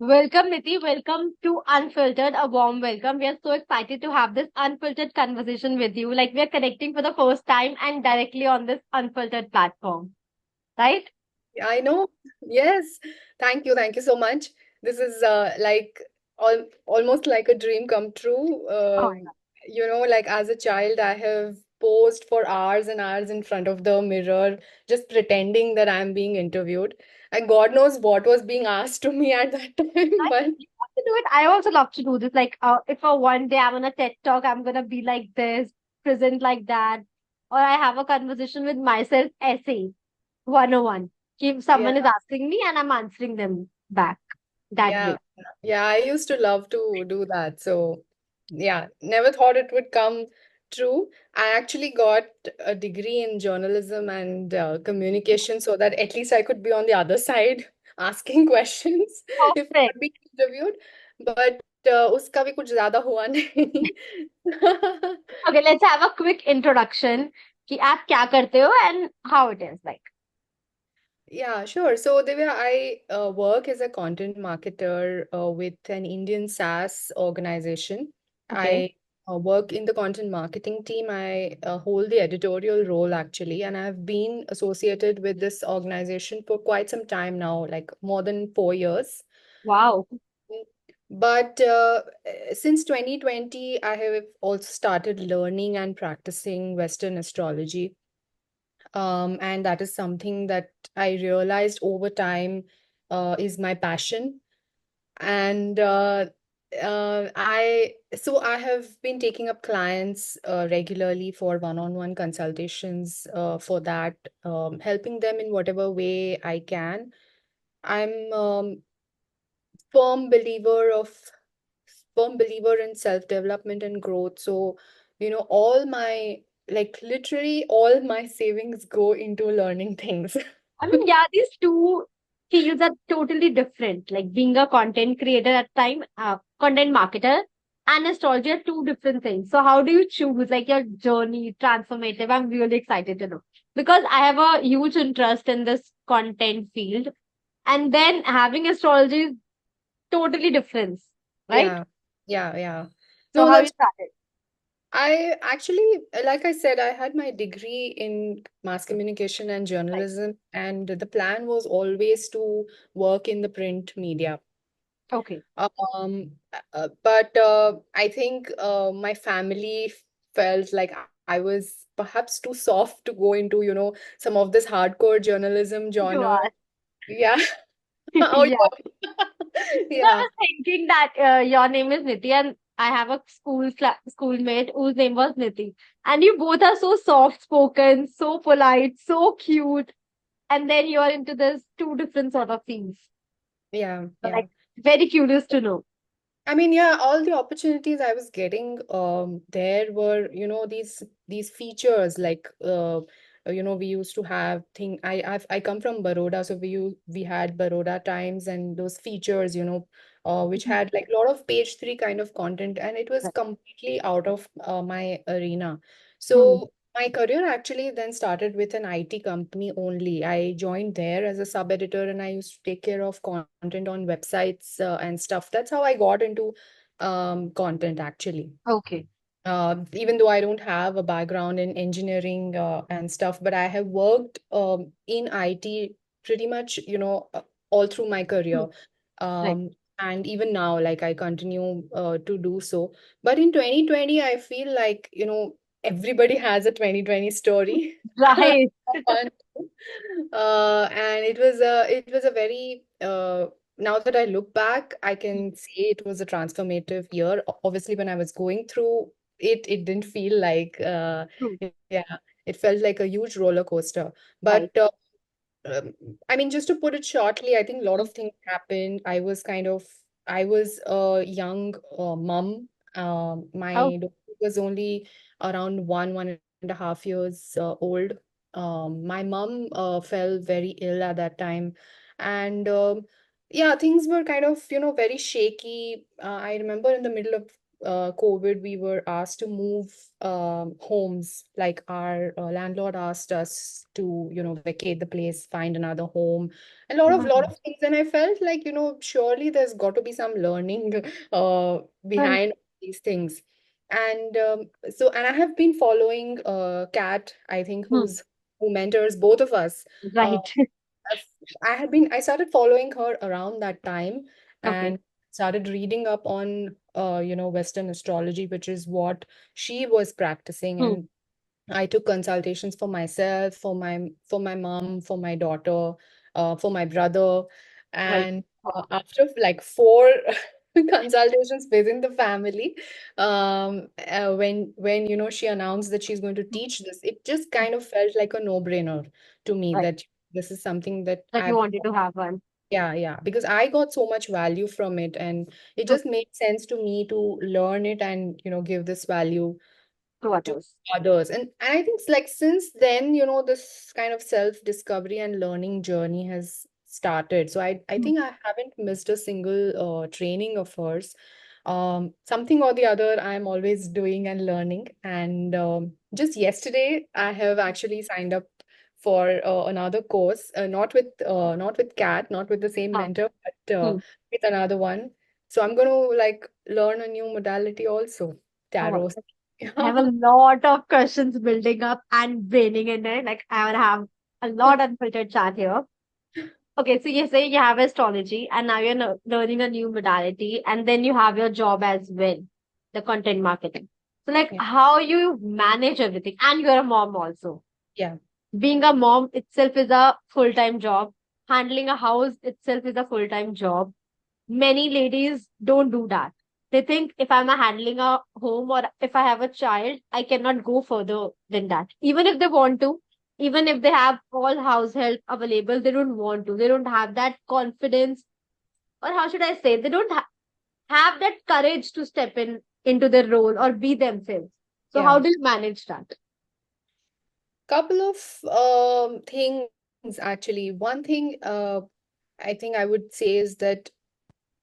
Welcome, Niti. Welcome to Unfiltered. A warm welcome. We are so excited to have this unfiltered conversation with you. Like we are connecting for the first time and directly on this unfiltered platform, right? Yeah, I know. Yes. Thank you. Thank you so much. This is like almost like a dream come true. Oh my God. Like as a child, I have posed for hours and hours in front of the mirror, just pretending that I'm being interviewed. And God knows what was being asked to me at that time. Nice. But You love to do it. I also love to do this. Like, if for one day I'm on a TED talk, I'm gonna be like this, present like that, or I have a conversation with myself, essay 101. If yeah, someone is asking me and I'm answering them back that yeah, way. yeah, I used to love to do that. So, yeah, never thought it would come true. I actually got a degree in journalism and communication so that at least I could be on the other side asking questions if Perfect. not being interviewed. But उसका भी कुछ ज्यादा हुआ नहीं. Okay, let's have a quick introduction कि आप क्या करते हो and how it is like. Yeah, sure. So, Divya, I work as a content marketer with an Indian SaaS organization. Okay. I work in the content marketing team. I hold the editorial role actually, and I've been associated with this organization for quite some time now, like more than 4 years. Wow. But since 2020, I have also started learning and practicing Western astrology. And that is something that I realized over time is my passion. And I have been taking up clients regularly for one-on-one consultations for that, helping them in whatever way I can. I'm firm believer of firm believer in self-development and growth. So, all my like literally all my savings go into learning things. I mean, yeah, these two fields are totally different. Like being a content creator at time, content marketer and astrology are two different things. So how do you choose like your journey transformative? I'm really excited to know because I have a huge interest in this content field, and then having astrology is totally different, right? Yeah, yeah. So No, how you that's started? I actually, like I said, I had my degree in mass communication and Right. journalism, and the plan was always to work in the print media. Okay. But I think my family felt like I was perhaps too soft to go into, some of this hardcore journalism You genre. are. Yeah. Oh, Yeah. yeah. No, I Yeah. was thinking that your name is Niti, and I have a schoolmate whose name was Niti. And you both are so soft spoken, so polite, so cute. And then you are into this two different sort of things. Yeah. So, Yeah. like, very curious to know. I mean, yeah, all the opportunities I was getting there were, these features like we used to have I come from Baroda, so we had Baroda Times and those features, which Mhm. had like a lot of page three kind of content, and it was Right. completely out of my arena. Hmm. So my career actually then started with an IT company only. I joined there as a sub-editor and I used to take care of content on websites and stuff. That's how I got into content actually. Okay. Even though I don't have a background in engineering and stuff, but I have worked in IT pretty much, all through my Hmm. career. Right. And even now, like I continue to do so. But in 2020, I feel like, everybody has a 2020 story. Right. Fun. And it was a very now that I look back, I can say it was a transformative year. Obviously, when I was going through it didn't feel like True. yeah, it felt like a huge roller coaster. Right. But um, I mean, just to put it shortly, I think a lot of things happened. I was a young mom. Oh, My daughter was only around 1.5 years old. My mom fell very ill at that time, and yeah, things were kind of, very shaky. I remember in the middle of COVID, we were asked to move homes. Like our landlord asked us to, vacate the place, find another home, a lot Mhm. of things. And I felt like, surely there's got to be some learning Right. behind these things. And and I have been following Kat, I think, Hmm. who mentors both of us. Uh, Right. I've- I started following her around that time Okay. and started reading up on Western astrology, which is what she was practicing. Hmm. And I took consultations for myself, for my mom, for my daughter, for my brother. Right. And after like four consultations within the family, when she announced that she's going to teach this, it just kind of felt like a no-brainer to me Right. that this is something that That you I've wanted to have one. yeah, because I got so much value from it, and it Hmm. just made sense to me to learn it and give this value To to others. others. And I think like since then, this kind of self-discovery and learning journey has started. So I Hmm. think I haven't missed a single training of hers. Something or the other, I'm always doing and learning. And just yesterday, I have actually signed up for another course, not with Kat, not with the same Huh. mentor, but Hmm. with another one. So I'm going to like learn a new modality also, Oh, tarot. I have a lot of questions building up and braining in it. Like I would have a lot unfiltered chat here. Okay, so you say you have astrology and now you're learning a new modality and then you have your job as well, the content marketing. So like Yeah. how you manage everything and you're a mom also. Yeah. Being a mom itself is a full-time job. Handling a house itself is a full-time job. Many ladies don't do that. They think if I'm handling a home or if I have a child, I cannot go further than that. Even if they want to, even if they have all house help available, they don't want to. They don't have that confidence, or how should I say, they don't have that courage to step into their role or be themselves. So how Yeah. do you manage that? Couple of things actually. One thing I think I would say is that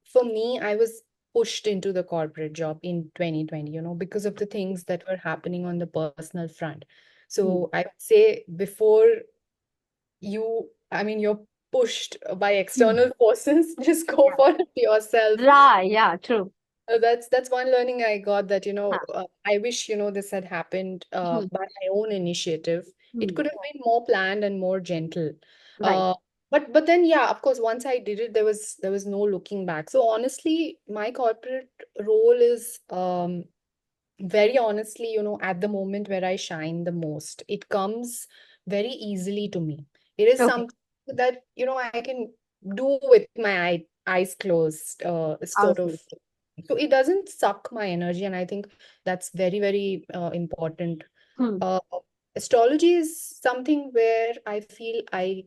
for me, I was pushed into the corporate job in 2020, because of the things that were happening on the personal front. Hmm. So I would say before I mean, you're pushed by Hmm. external forces, just go Yeah. for it yourself. Right, yeah, true. That's one learning I got that, Huh. I wish, this had happened Hmm. by my own initiative. It Hmm. could have been more planned and more gentle. Right. Uh, but then yeah, of course, once I did it, there was no looking back. So honestly, my corporate role is very honestly, at the moment where I shine the most. It comes very easily to me. It is Okay. something that, I can do with my eyes closed, sort of. Awesome. So it doesn't suck my energy, and I think that's very, very important. Hmm. Uh, Astrology is something where I feel I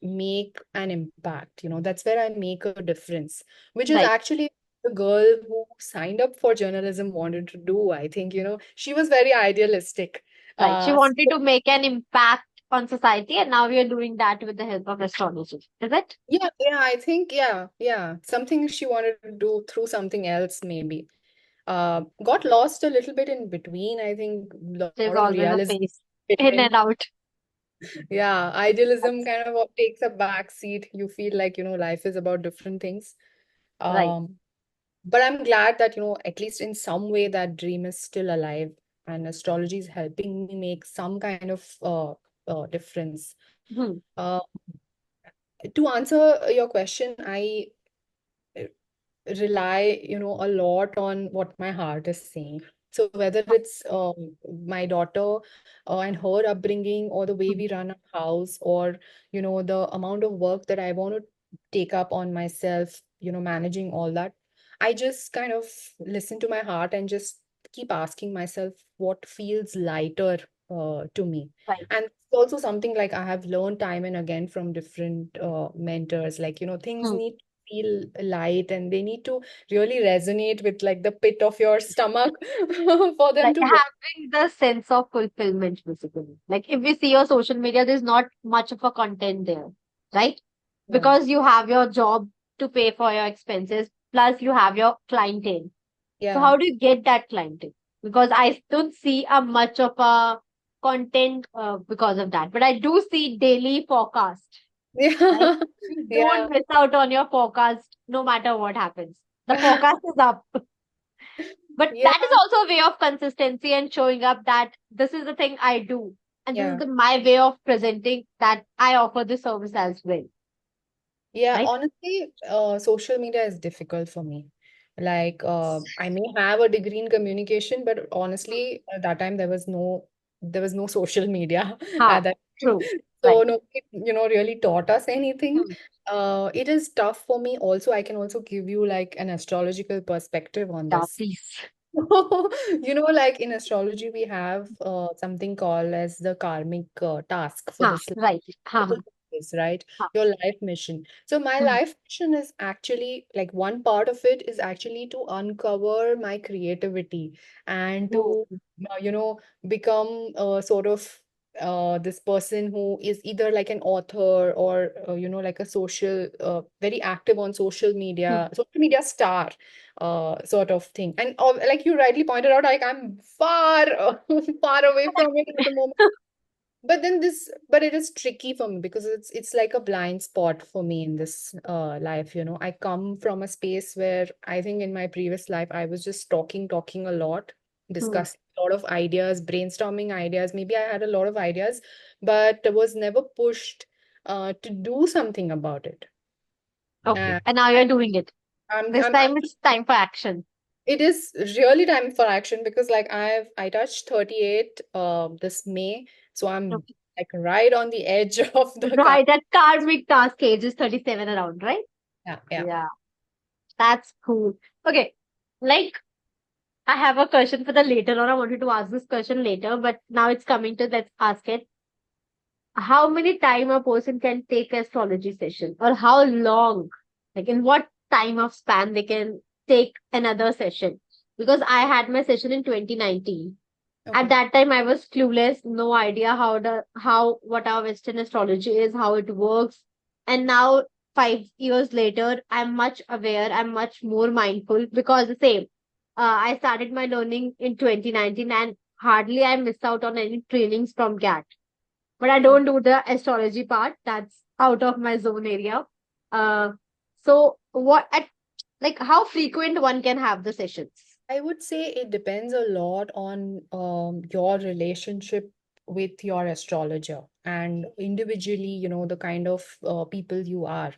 make an impact. That's where I make a difference, which is Right. actually the girl who signed up for journalism wanted to do. I think, she was very idealistic. Right. She So wanted to make an impact on society, and now we are doing that with the help of astrology. Is it? yeah, I think, yeah, something she wanted to do through something else, maybe. Got lost a little bit in between. I think a lot There's of always a realism phase fit in in. and out. Yeah, idealism kind of takes a back seat. You feel like, life is about different things. Right. Um, but I'm glad that, at least in some way that dream is still alive and astrology is helping me make some kind of difference. Hmm. Uh, to answer your question, I rely, a lot on what my heart is saying. So whether it's my daughter and her upbringing, or the way Hmm. we run a house, or the amount of work that I want to take up on myself, managing all that, I just kind of listen to my heart and just keep asking myself what feels lighter to me. Right. And it's also something like I have learned time and again from different mentors, like things Hmm. need feel light, and they need to really resonate with like the pit of your stomach for them Like to work. having the sense of fulfillment, basically. Like if we see your social media, there's not much of a content there, right? Yeah. Because you have your job to pay for your expenses, plus you have your clientele. So Yeah. how do you get that clientele? Because I don't see a much of a content because of that, but I do see daily forecast. Like Yeah. you Yeah. don't miss out on your forecast no matter what happens. The forecast is up. But Yeah. that is also a way of consistency and showing up that this is the thing I do. And this is Yeah. my way of presenting that I offer this service as well. Yeah, Right? honestly, social media is difficult for me. Like, I may have a degree in communication, but honestly, at that time there was no social media Ha, at that time. true. So Right. nobody, really taught us anything. Hmm. It is tough for me. Also, I can also give you like an astrological perspective on Yeah, this. please. Like in astrology, we have something called as the karmic task for Ha, this right. Ha, ha, life, right? ha. Your life mission. So my Hmm. life mission is actually like one part of it is actually to uncover my creativity and Hmm. to become sort of this person who is either like an author or like a very active on Hmm. social media star sort of thing. And like you rightly pointed out, like I'm far far away from it at the moment. But it is tricky for me because it's like a blind spot for me in this life. I come from a space where I think in my previous life I was just talking a lot, Hmm. discussing a lot of ideas, brainstorming ideas. Maybe I had a lot of ideas, but was never pushed to do something about it. Okay. And And now you're doing it. This I'm time it's time for action. it is really time for action because like I touched 38 this May, so I'm Okay. like right on the edge of the car. Right. That karmic task age is 37 around, right? Yeah, yeah. Yeah. That's cool. Okay. Like, I have a question for the later on. I wanted to ask this question later, but now it's coming to let's ask it. How many time a person can take astrology session, or how long, like in what time of span they can take another session? Because I had my session in 2019. At Okay. that time, I was clueless, no idea how what our Western astrology is, how it works. And now, 5 years later, I'm much aware. I'm much more mindful because the same. I started my learning in 2019, and hardly I miss out on any trainings from GAT. But I Hmm. don't do the astrology part. That's out of my zone area. Uh, so like how frequent one can have the sessions? I would say it depends a lot on your relationship with your astrologer and individually, the kind of people you are.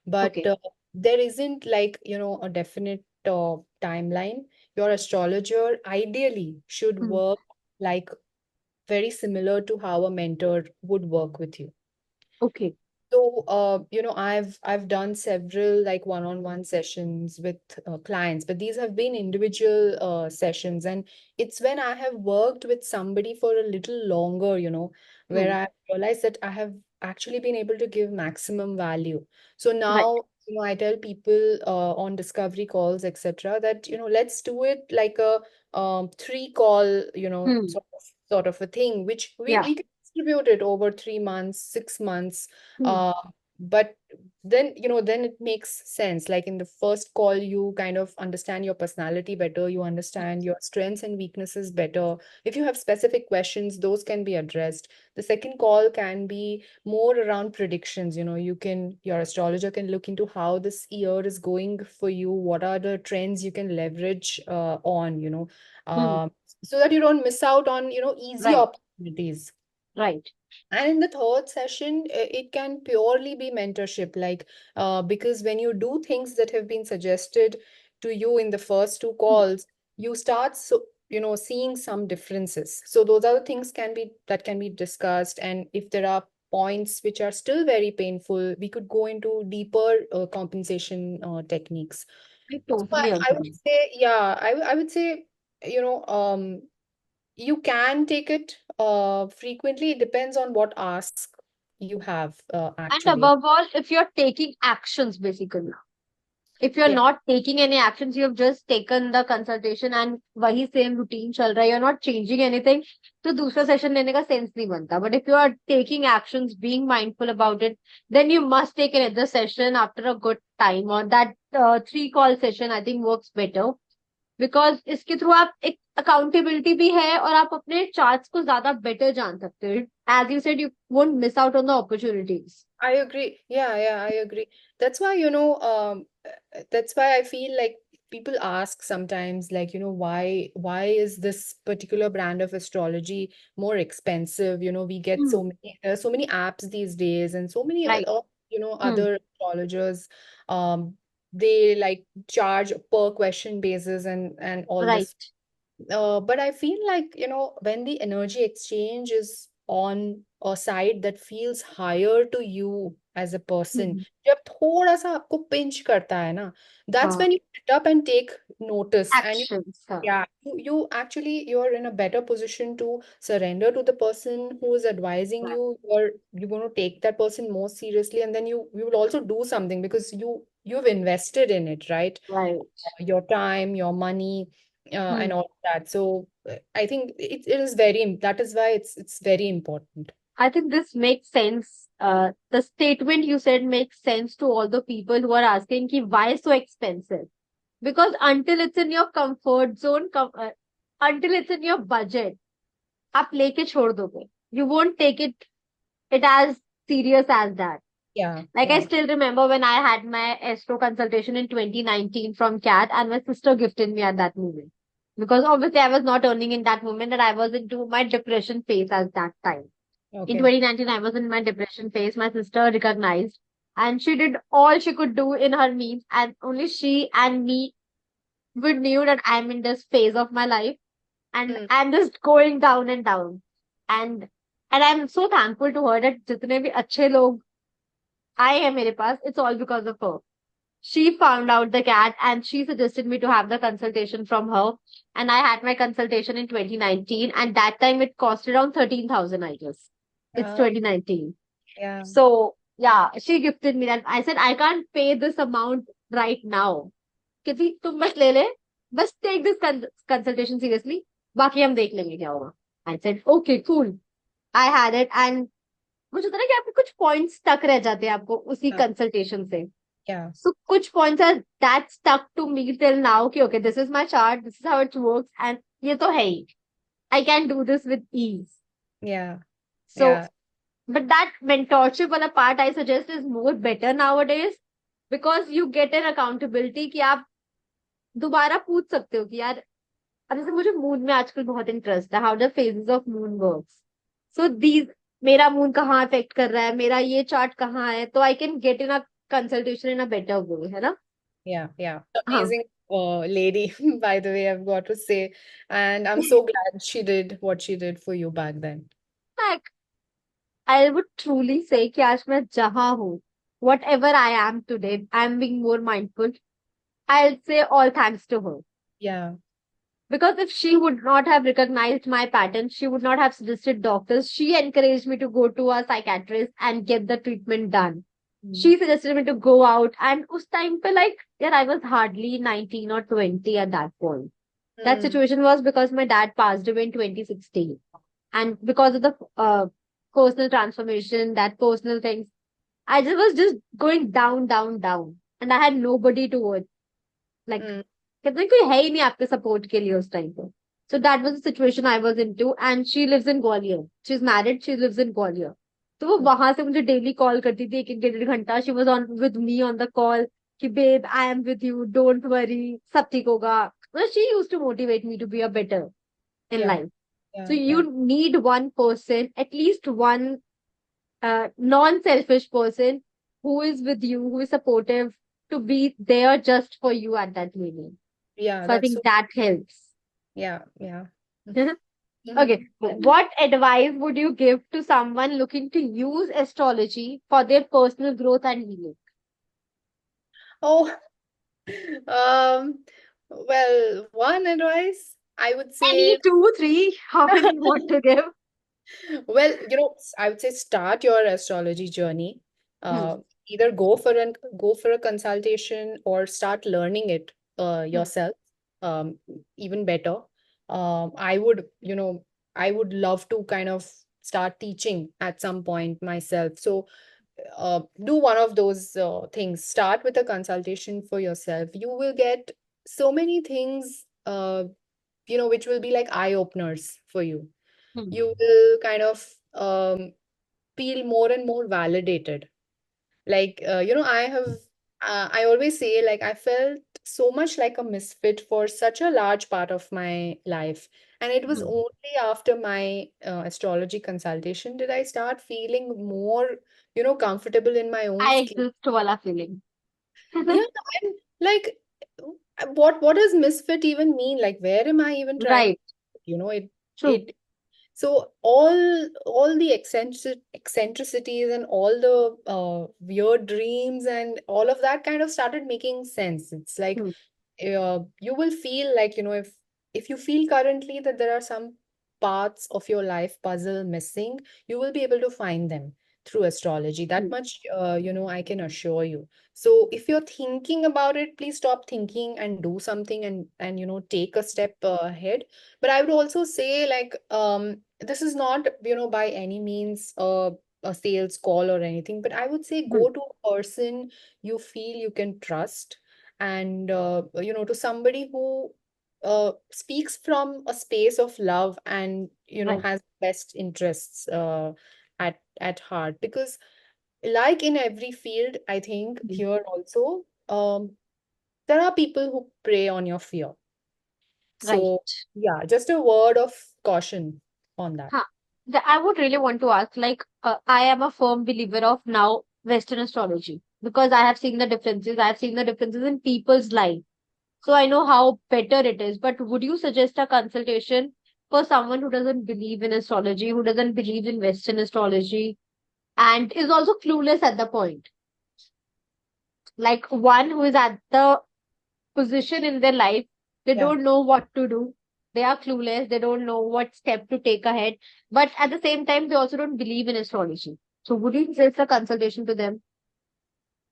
But Okay. there isn't like, a definite timeline. Your astrologer ideally should Hmm. work like very similar to how a mentor would work with you. Okay. So, I've done several like one-on-one sessions with clients, but these have been individual sessions, and it's when I have worked with somebody for a little longer, where Hmm. I realized that I have actually been able to give maximum value. So Right. now, I tell people on discovery calls, etc., that let's do it like a three call, Hmm. sort of a thing, which we Yeah. we can distribute it over 3 months, 6 months Hmm. uh, but then it makes sense. Like in the first call, you kind of understand your personality better, you understand your strengths and weaknesses better. If you have specific questions, those can be addressed. The second call can be more around predictions. Your astrologer can look into how this year is going for you, what are the trends you can leverage on, Hmm. um, so that you don't miss out on, easy Right. opportunities. Right. And in the third session, it can purely be mentorship, like because when you do things that have been suggested to you in the first two Hmm. calls, you start seeing some differences. So those other things can be discussed, and if there are points which are still very painful, we could go into deeper compensation techniques. I So I, totally I would agree. say, yeah, I would say, you know, um, you can take it frequently. It depends on what ask you have And actually. above all, if you're taking actions, basically. If you're Yeah. not taking any actions, you have just taken the consultation and वही same routine चल रहा है, you're not changing anything, तो दूसरा session लेने का sense नहीं बनता. But if you are taking actions, being mindful about it, then you must take another session after a good time, or that three call session I think works better because इसके through आप एक accountability भी है और आप अपने charts को ज्यादा बेटर जान सकते हो. As you said, you won't miss out on the opportunities. I agree. Yeah, I agree. That's why, that's why I feel like people ask sometimes, like, why is this particular brand of astrology more expensive? We get Hmm. so many apps these days, and so many, Right. Hmm. other astrologers, um, they like charge per question basis and all this. Right. But I feel like, when the energy exchange is on a side that feels higher to you as a person, Hmm. जब थोड़ा सा आपको pinch करता है ना, that's हाँ. when you sit up and take notice, and Actions. हाँ. yeah, you actually, you're in a better position to surrender to the person who is advising Right. you. You're going to take that person more seriously, and then you will also do something because you've invested in it, right? Right. Your time, your money, and Hmm. all of that. So I think it is very, that is why it's very important. I think this makes sense. The statement you said makes sense to all the people who are asking ki why so expensive. Because until it's in your comfort zone, until it's in your budget, आप लेके छोड़ दोगे. You won't take it as serious as that. Yeah, Like I yeah. still remember when I had my astro consultation in 2019 from Cat, and my sister gifted me at that moment. Because obviously I was not earning in that moment, and I was into my depression phase at that time. In Okay. 2019, I was in my depression phase. My sister recognized, and she did all she could do in her means, and only she and me would knew that I'm in this phase of my life, and Hmm. I'm just going down and down. And and I'm so thankful to her that जितने भी अच्छे लोग आए हैं मेरे पास, it's all because of her. She found out the cat and she suggested me to have the consultation from her. And I had my consultation in 2019, and that time it cost around 13,000, I guess. It's Uh, 2019. yeah. So yeah, she gifted me that. I said I can't pay this amount right now. क्योंकि तुम बस ले ले, बस take this consultation seriously. बाकी हम देख लेंगे क्या होगा. I said okay, cool. I had it, and मुझे होता है ना कि आपके कुछ पॉइंट्स stuck रह जाते हैं आपको उसी Yeah. कंसल्टेशन से. Yeah. So कुछ points are that stuck to me till now कि okay, this is my chart, this is how it works, and ये तो है ही. I can do this with ease. Yeah. So, Yeah. but that mentorship वाला part I suggest is more better nowadays, because you get an accountability कि आप दोबारा पूछ सकते हो कि यार, अब जैसे मुझे मून में आजकल बहुत इंटरेस्ट है, how the phases of moon works. So these, मेरा मून कहाँ अफेक्ट कर रहा है, मेरा ये चार्ट कहाँ है, तो I can get in a consultation in a better way, है ना. Yeah. हाँ. Amazing lady, by the way, I've got to say. And I'm so glad she did what she did for you back then. Like, I would truly say कि आज मैं जहाँ हूँ, whatever I am today, I'm being more mindful. I'll say all thanks to her. Yeah. Because if she would not have recognized my pattern, she would not have suggested doctors. She encouraged me to go to a psychiatrist and get the treatment done. Mm. She suggested me to go out, and us time pe like, yeah, I was hardly 19 or 20 at that point. That Mm. situation was because my dad passed away in 2016. And because of the personal transformation, that personal things, I just was just going down, down, down. And I had nobody to work. Like, Mm. कहते हैं कोई है ही नहीं आपके support के लिए उस time पे. So that was the situation I was into, and she lives in Gwalior. She's married, she lives in Gwalior. तो वो वहां से मुझे डेली कॉल करती थी, एक एक डेढ़ घंटा. She was on with me on the call कि babe, I am with you, don't worry, सब ठीक होगा. She use to motivate me to be a better in Yeah. life. So Yeah. you Yeah. need one person, at least one non-selfish person who is with you, who is supportive, to be there just for you at that moment. Yeah. So I That's think so, that helps. yeah. Yeah. Okay. What advice would you give to someone looking to use astrology for their personal growth and healing? Oh, well, one advice I would Any say, two, three, however you want to give. well, I would say start your astrology journey. Hmm. Either go for a consultation or start learning it Hmm. yourself. Even better. I would, I would love to kind of start teaching at some point myself. So do one of those things. Start with a consultation for yourself. You will get so many things uh, which will be like eye openers for you. Hmm. You will kind of feel more and more validated. Like, I always say, like, I felt so much like a misfit for such a large part of my life. And it was Hmm. only after my astrology consultation did I start feeling more, comfortable in my own I skin. exist wala feeling. Yeah, and like, what does misfit even mean? Like, where am I even trying? Right. It True. it so all the eccentricities and all the weird dreams and all of that kind of started making sense. It's like Hmm. you will feel like, if you feel currently that there are some parts of your life puzzle missing, you will be able to find them through astrology. That Hmm. much, I can assure you. So if you're thinking about it, please stop thinking and do something, and take a step ahead. But I would also say, like, this is not, by any means a sales call or anything, but I would say Hmm. go to a person you feel you can trust, and to somebody who speaks from a space of love, and Right. has best interests at heart. Because like in every field, I think Hmm. here also, there are people who prey on your fear. Right. So yeah, just a word of caution on that. Huh. I would really want to ask, like, I am a firm believer of now Western astrology because I have seen the differences. I have seen the differences in people's life. So I know how better it is. But would you suggest a consultation for someone who doesn't believe in astrology, who doesn't believe in Western astrology, and is also clueless at the point? Like one who is at the position in their life, they Yeah. don't know what to do. They are clueless. They don't know what step to take ahead. But at the same time, they also don't believe in astrology. So would you suggest a consultation to them?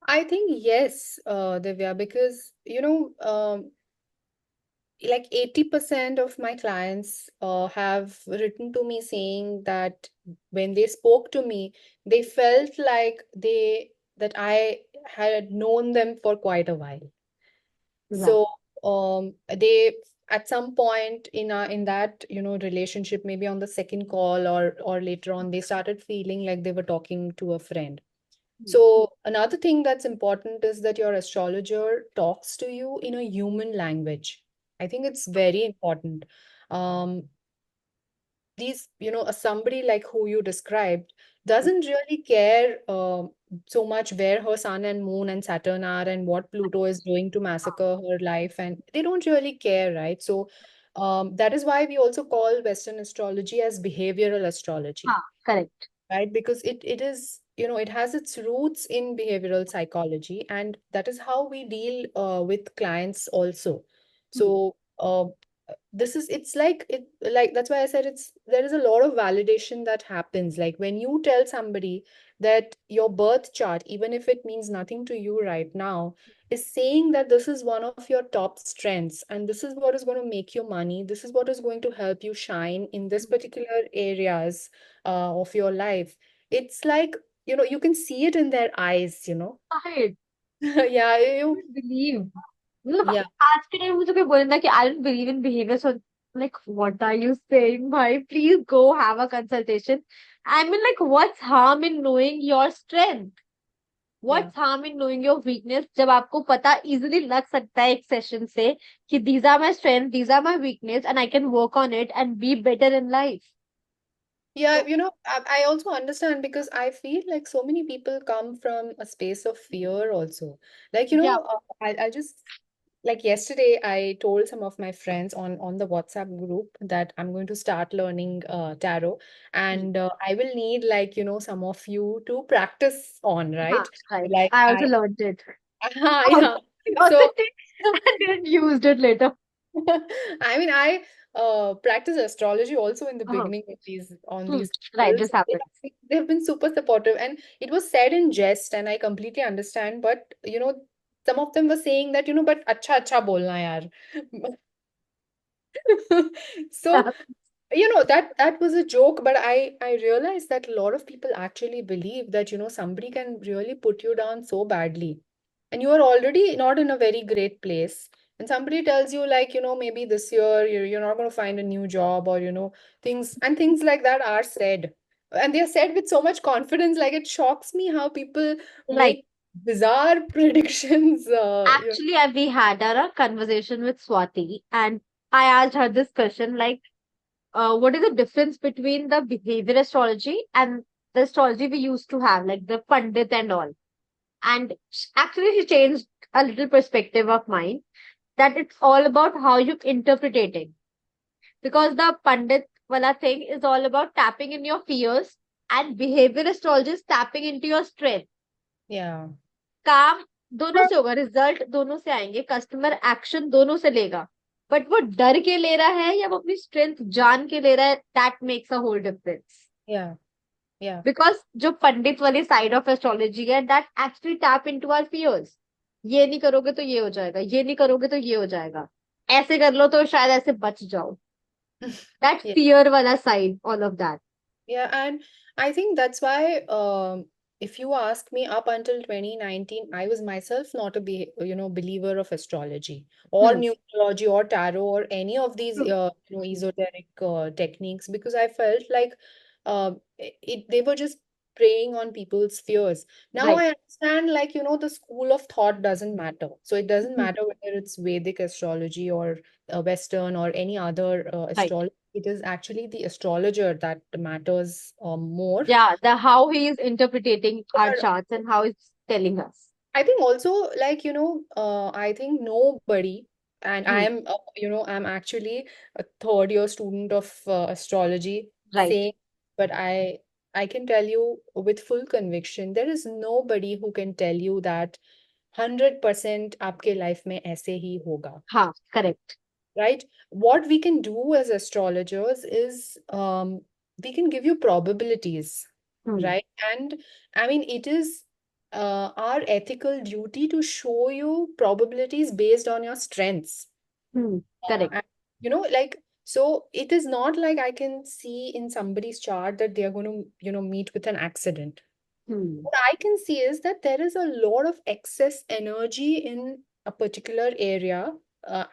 I think yes, Divya, because like 80% of my clients have written to me saying that when they spoke to me, they felt like that I had known them for quite a while. Right. So they at some point in that relationship, maybe on the second call or later on, they started feeling like they were talking to a friend. So another thing that's important is that your astrologer talks to you in a human language. I think it's very important. Um, somebody like who you described doesn't really care so much where her sun and moon and Saturn are and what Pluto is doing to massacre her life, and they don't really care, right? So that is why we also call Western astrology as behavioral astrology, Correct. right? Because it is, it has its roots in behavioral psychology, and that is how we deal with clients also. Hmm. So this is it's like it like that's why I said there is a lot of validation that happens, like when you tell somebody that your birth chart, even if it means nothing to you right now, is saying that this is one of your top strengths, and this is what is going to make you money, this is what is going to help you shine in this particular areas of your life. It's like, you can see it in their eyes. Right. Yeah, you, Believe. मतलब yeah. आज के time मुझे कोई बोले ना कि I don't believe in behavior, so like what are you saying, bhai? Please go have a consultation. I mean, like, what's harm in knowing your strength? Yeah. What's harm in knowing your weakness? जब आपको पता easily लग सकता है एक session से कि these are my strengths, these are my weakness, and I can work on it and be better in life. Yeah, So I also understand, because I feel like so many people come from a space of fear also. Like, yeah, I just like yesterday I told some of my friends on the WhatsApp group that I'm going to start learning tarot, and I will need, like, some of you to practice on, right? right. Like I also learned it. I also yeah. learned So it and then used it later. I mean, I practice astrology also in the Uh-huh. beginning of these on Hmm. these Right, calls. this happens. They've been super supportive, and it was said in jest, and I completely understand. But some of them were saying that, but acha acha bolna yaar. So that was a joke, but I realized that a lot of people actually believe that somebody can really put you down so badly, and you are already not in a very great place. And somebody tells you, like, maybe this year you're not going to find a new job, or, things like that are said. And they're said with so much confidence. Like, it shocks me how people Like, make bizarre predictions. actually, we had a conversation with Swati, and I asked her this question, like, what is the difference between the behavior astrology and the astrology we used to have, like the Pandit and all? And actually, she changed a little perspective of mine, that it's all about how you interpret it. Because the Pandit wala thing is all about tapping in your fears, and behavior astrology is tapping into your strength. Yeah. काम दोनों से होगा, result दोनों से आएंगे, customer action दोनों से लेगा, बट वो डर के ले रहा है या वो अपनी स्ट्रेंथ जान के ले रहा है, that makes a whole difference. Yeah. Yeah. Because जो पंडित वाली साइड ऑफ एस्ट्रोलॉजी है, that actually tap into our fears. ये नहीं करोगे तो ये हो जाएगा, ये नहीं करोगे तो ये हो जाएगा, ऐसे कर लो तो शायद ऐसे बच जाओ. That Yeah. फियर वाला side, all of that. Yeah, and I think that's why, if you ask me, up until 2019, I was myself not a believer of astrology or hmm. numerology or tarot or any of these esoteric techniques, because I felt like they were just preying on people's fears. Now right. I understand, like, the school of thought doesn't matter. So it doesn't matter whether it's Vedic astrology or Western or any other right. astrology. It is actually the astrologer that matters more. Yeah, the how he is interpreting our Or charts and how it's telling us. I think also, like, I think nobody, and I Hmm. am, I'm actually a third year student of astrology, Right. saying, but I can tell you with full conviction, there is nobody who can tell you that 100% आपके life में ऐसे ही होगा. हाँ, correct. Right? What we can do as astrologers is, we can give you probabilities, Hmm. right? And I mean, it is our ethical duty to show you probabilities based on your strengths. Hmm. Correct. And, like, so it is not like I can see in somebody's chart that they are going to, meet with an accident. Hmm. What I can see is that there is a lot of excess energy in a particular area,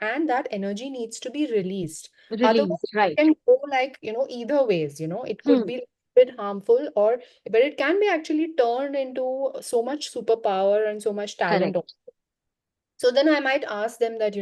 and that energy needs to be released. Otherwise, Released. it Right. can go, like, either ways, it could Hmm. be a bit harmful, but it can be actually turned into so much superpower and so much talent. Correct. So then I might ask them that,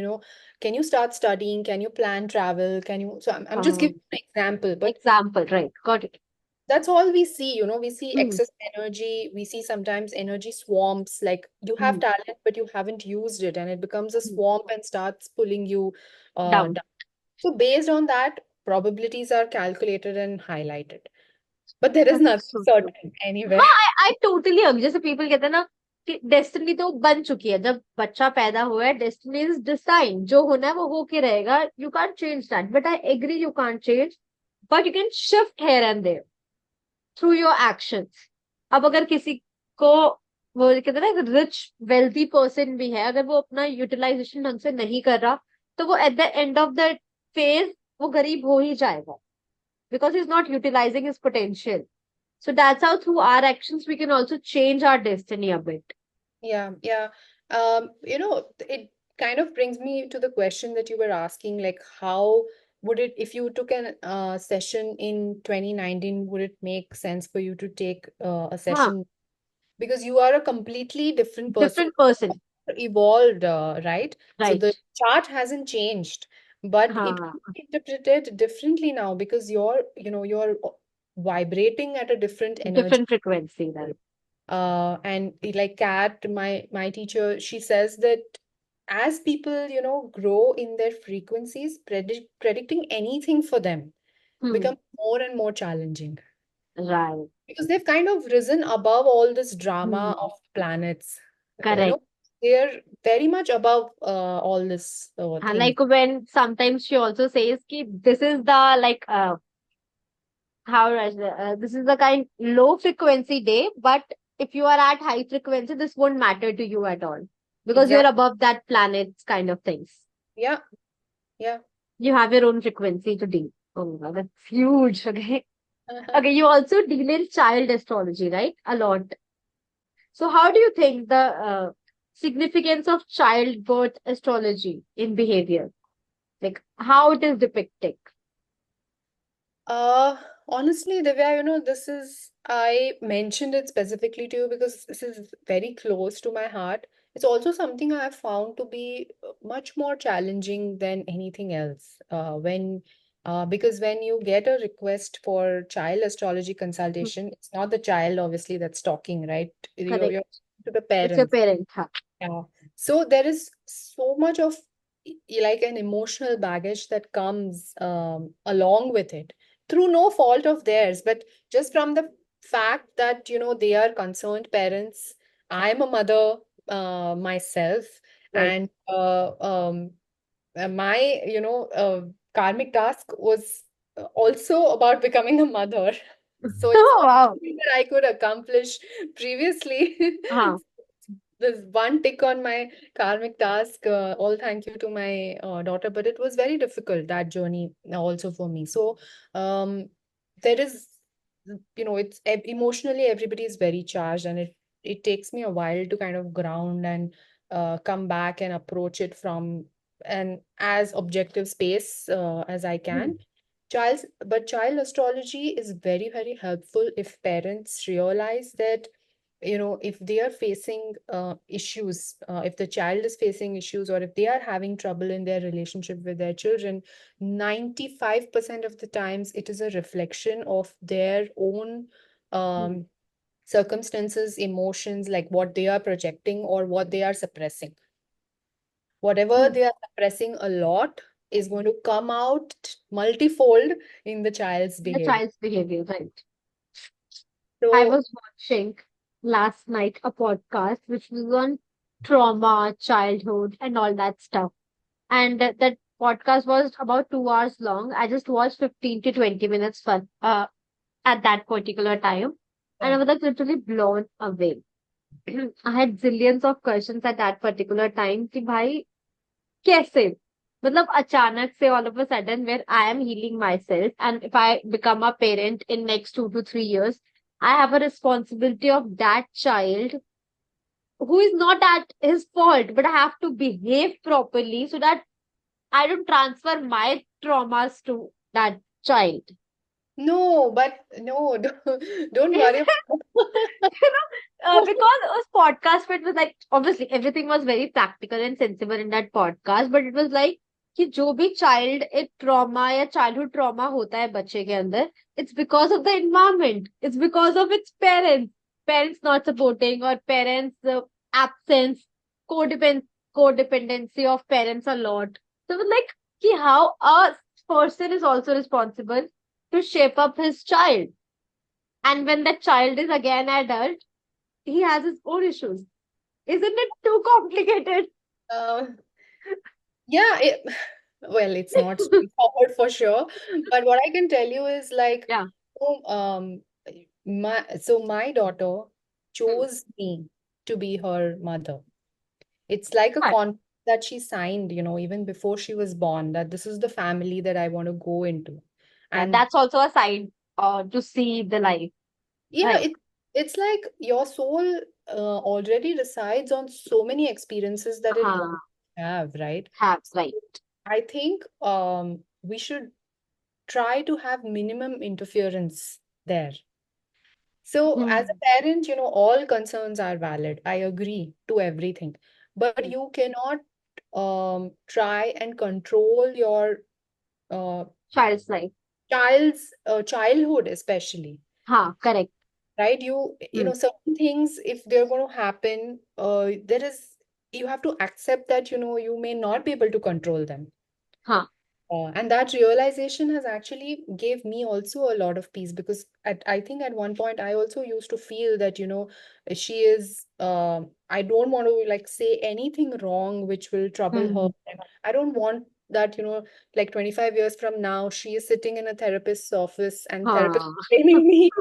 can you start studying? Can you plan travel? So I'm just giving Um, an example, but example. Right. Got it. that's all we see. We see Hmm. excess energy. We see sometimes energy swamps, like you have Hmm. talent, but you haven't used it, and it becomes a Hmm. swamp and starts pulling you Down. down. So based on that, probabilities are calculated and highlighted. But there is That's nothing so true. certain anywhere. हाँ, I totally agree. जैसे people कहते हैं ना कि destiny तो बन चुकी है, जब बच्चा पैदा हुआ है, डेस्टिनी इज डिसाइड, जो होना है वो होके रहेगा. You can't change that, but I agree you can't change, but you can shift here and there through your actions. अब अगर किसी को, वो कहते हैं ना, रिच वेल्थी पर्सन भी है, अगर वो अपना यूटिलाइजेशन ढंग से नहीं कर रहा, तो वो at the end of the phase वो गरीब हो ही जाएगा, because he's not utilizing his potential. So that's how through our actions we can also change our destiny a bit. Yeah, yeah. It kind of brings me to the question that you were asking, like, how would it, if you took an session in 2019, would it make sense for you to take a Huh, session? Because you are a completely different person, different person. evolved, right? So Right. the chart hasn't changed, but it Huh. could be interpreted differently now because you're vibrating at a different energy. Different frequency, right? And like Kat, my teacher, she says that as people, grow in their frequencies, predicting anything for them Hmm. becomes more and more challenging Right. because they've kind of risen above all this drama Hmm. of planets. You Correct. know, they're very much above all this thing. Like when sometimes she also says ki this is the like how do I say, this is the kind low frequency day, but if you are at high frequency, this won't matter to you at all because you're Exactly. above that planet's kind of things. Yeah. Yeah. You have your own frequency to deal. Oh my God, that's huge. Okay. Okay. You also deal in child astrology, right? A lot. So how do you think the significance of childbirth astrology in behavior, like how it is depicted. Uh, Honestly, Divya, I mentioned it specifically to you because this is very close to my heart. It's also something I have found to be much more challenging than anything else. Because when you get a request for child astrology Hmm. consultation, it's not the child obviously that's talking, right? You're Correct. to the It's your parents. parent. Huh? Yeah. So there is so much of like an emotional baggage that comes along with it through no fault of theirs, but just from the fact that, they are concerned parents. I'm a mother myself, Right. and my, karmic task was also about becoming a mother. So it's Oh, not wow. something that I could accomplish previously. Huh. There's one tick on my karmic task. All thank you to my daughter, but it was very difficult, that journey also for me. So, there is, it's emotionally everybody is very charged, and it takes me a while to kind of ground and come back and approach it from an as objective space as I Hmm. can. Child astrology is very, very helpful if parents realize that, if they are facing issues, if the child is facing issues, or if they are having trouble in their relationship with their children, 95% of the times it is a reflection of their own Hmm. um, circumstances, emotions, like what they are projecting or what they are suppressing. Whatever Hmm. they are suppressing a lot is going to come out multifold in the child's The behavior. child's behavior, right? I So, was watching last night a podcast which was on trauma, childhood, and all that stuff. And that podcast was about 2 hours long. I just watched 15 to 20 minutes fun at that particular time. And yeah. I was like literally blown away. I had zillions of questions at that particular time कि भाई कैसे मतलब अचानक से all of a sudden where I am healing myself and if I become a parent in next 2 to 3 years, I have a responsibility of that child who is not at his fault, but I have to behave properly so that I don't transfer my traumas to that child. No, but no, don't worry about Because उस podcast पे it was like obviously everything was very practical and sensible in that podcast, but it was like कि जो भी child एक trauma या childhood trauma होता है बच्चे के अंदर, it's because of the environment, it's because of its parents not supporting or parents absence, codepend codependency of parents a lot. So it was like कि how a person is also responsible to shape up his child, and when that child is again adult he has his own issues. Isn't it too complicated? uh, yeah, well, it's not straightforward for sure, but what I can tell you is like, Yeah. oh, my daughter Hmm. chose me to be her mother. It's like a Right. contract that she signed, even before she was born, that this is the family that I want to go into. Yeah, And that's also a side to see the life. yeah, Right. it's like your soul already resides on so many experiences that it Uh, wants to have, right? have So right. I think we should try to have minimum interference there. So as Hmm. a parent, all concerns are valid. I agree to everything. But Hmm. you cannot try and control your uh, Child's life. child's childhood, especially. Correct. Right? Hmm. Certain things, if they're going to happen, you have to accept that, you may not be able to control them. Huh. And that realization has actually gave me also a lot of peace, because I think at one point I also used to feel that, she is, I don't want to like say anything wrong which will trouble her. Hmm. And I don't want that, like 25 years from now, she is sitting in a therapist's office and therapist Huh. blaming me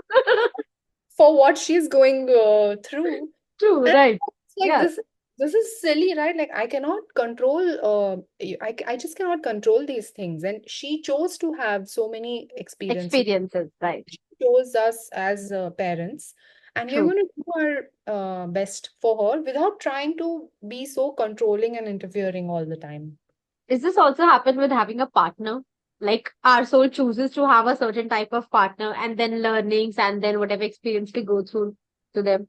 for what she's going through. True. And Right. it's like Yeah. this is silly, right? Like I cannot control I just cannot control these things. And she chose to have so many experiences. Experiences. Right. She chose us as parents. and we're True. going to do our best for her without trying to be so controlling and interfering all the time. Is this also happen with having a partner? Like our soul chooses to have a certain type of partner and then learnings and then whatever experience we go through to them.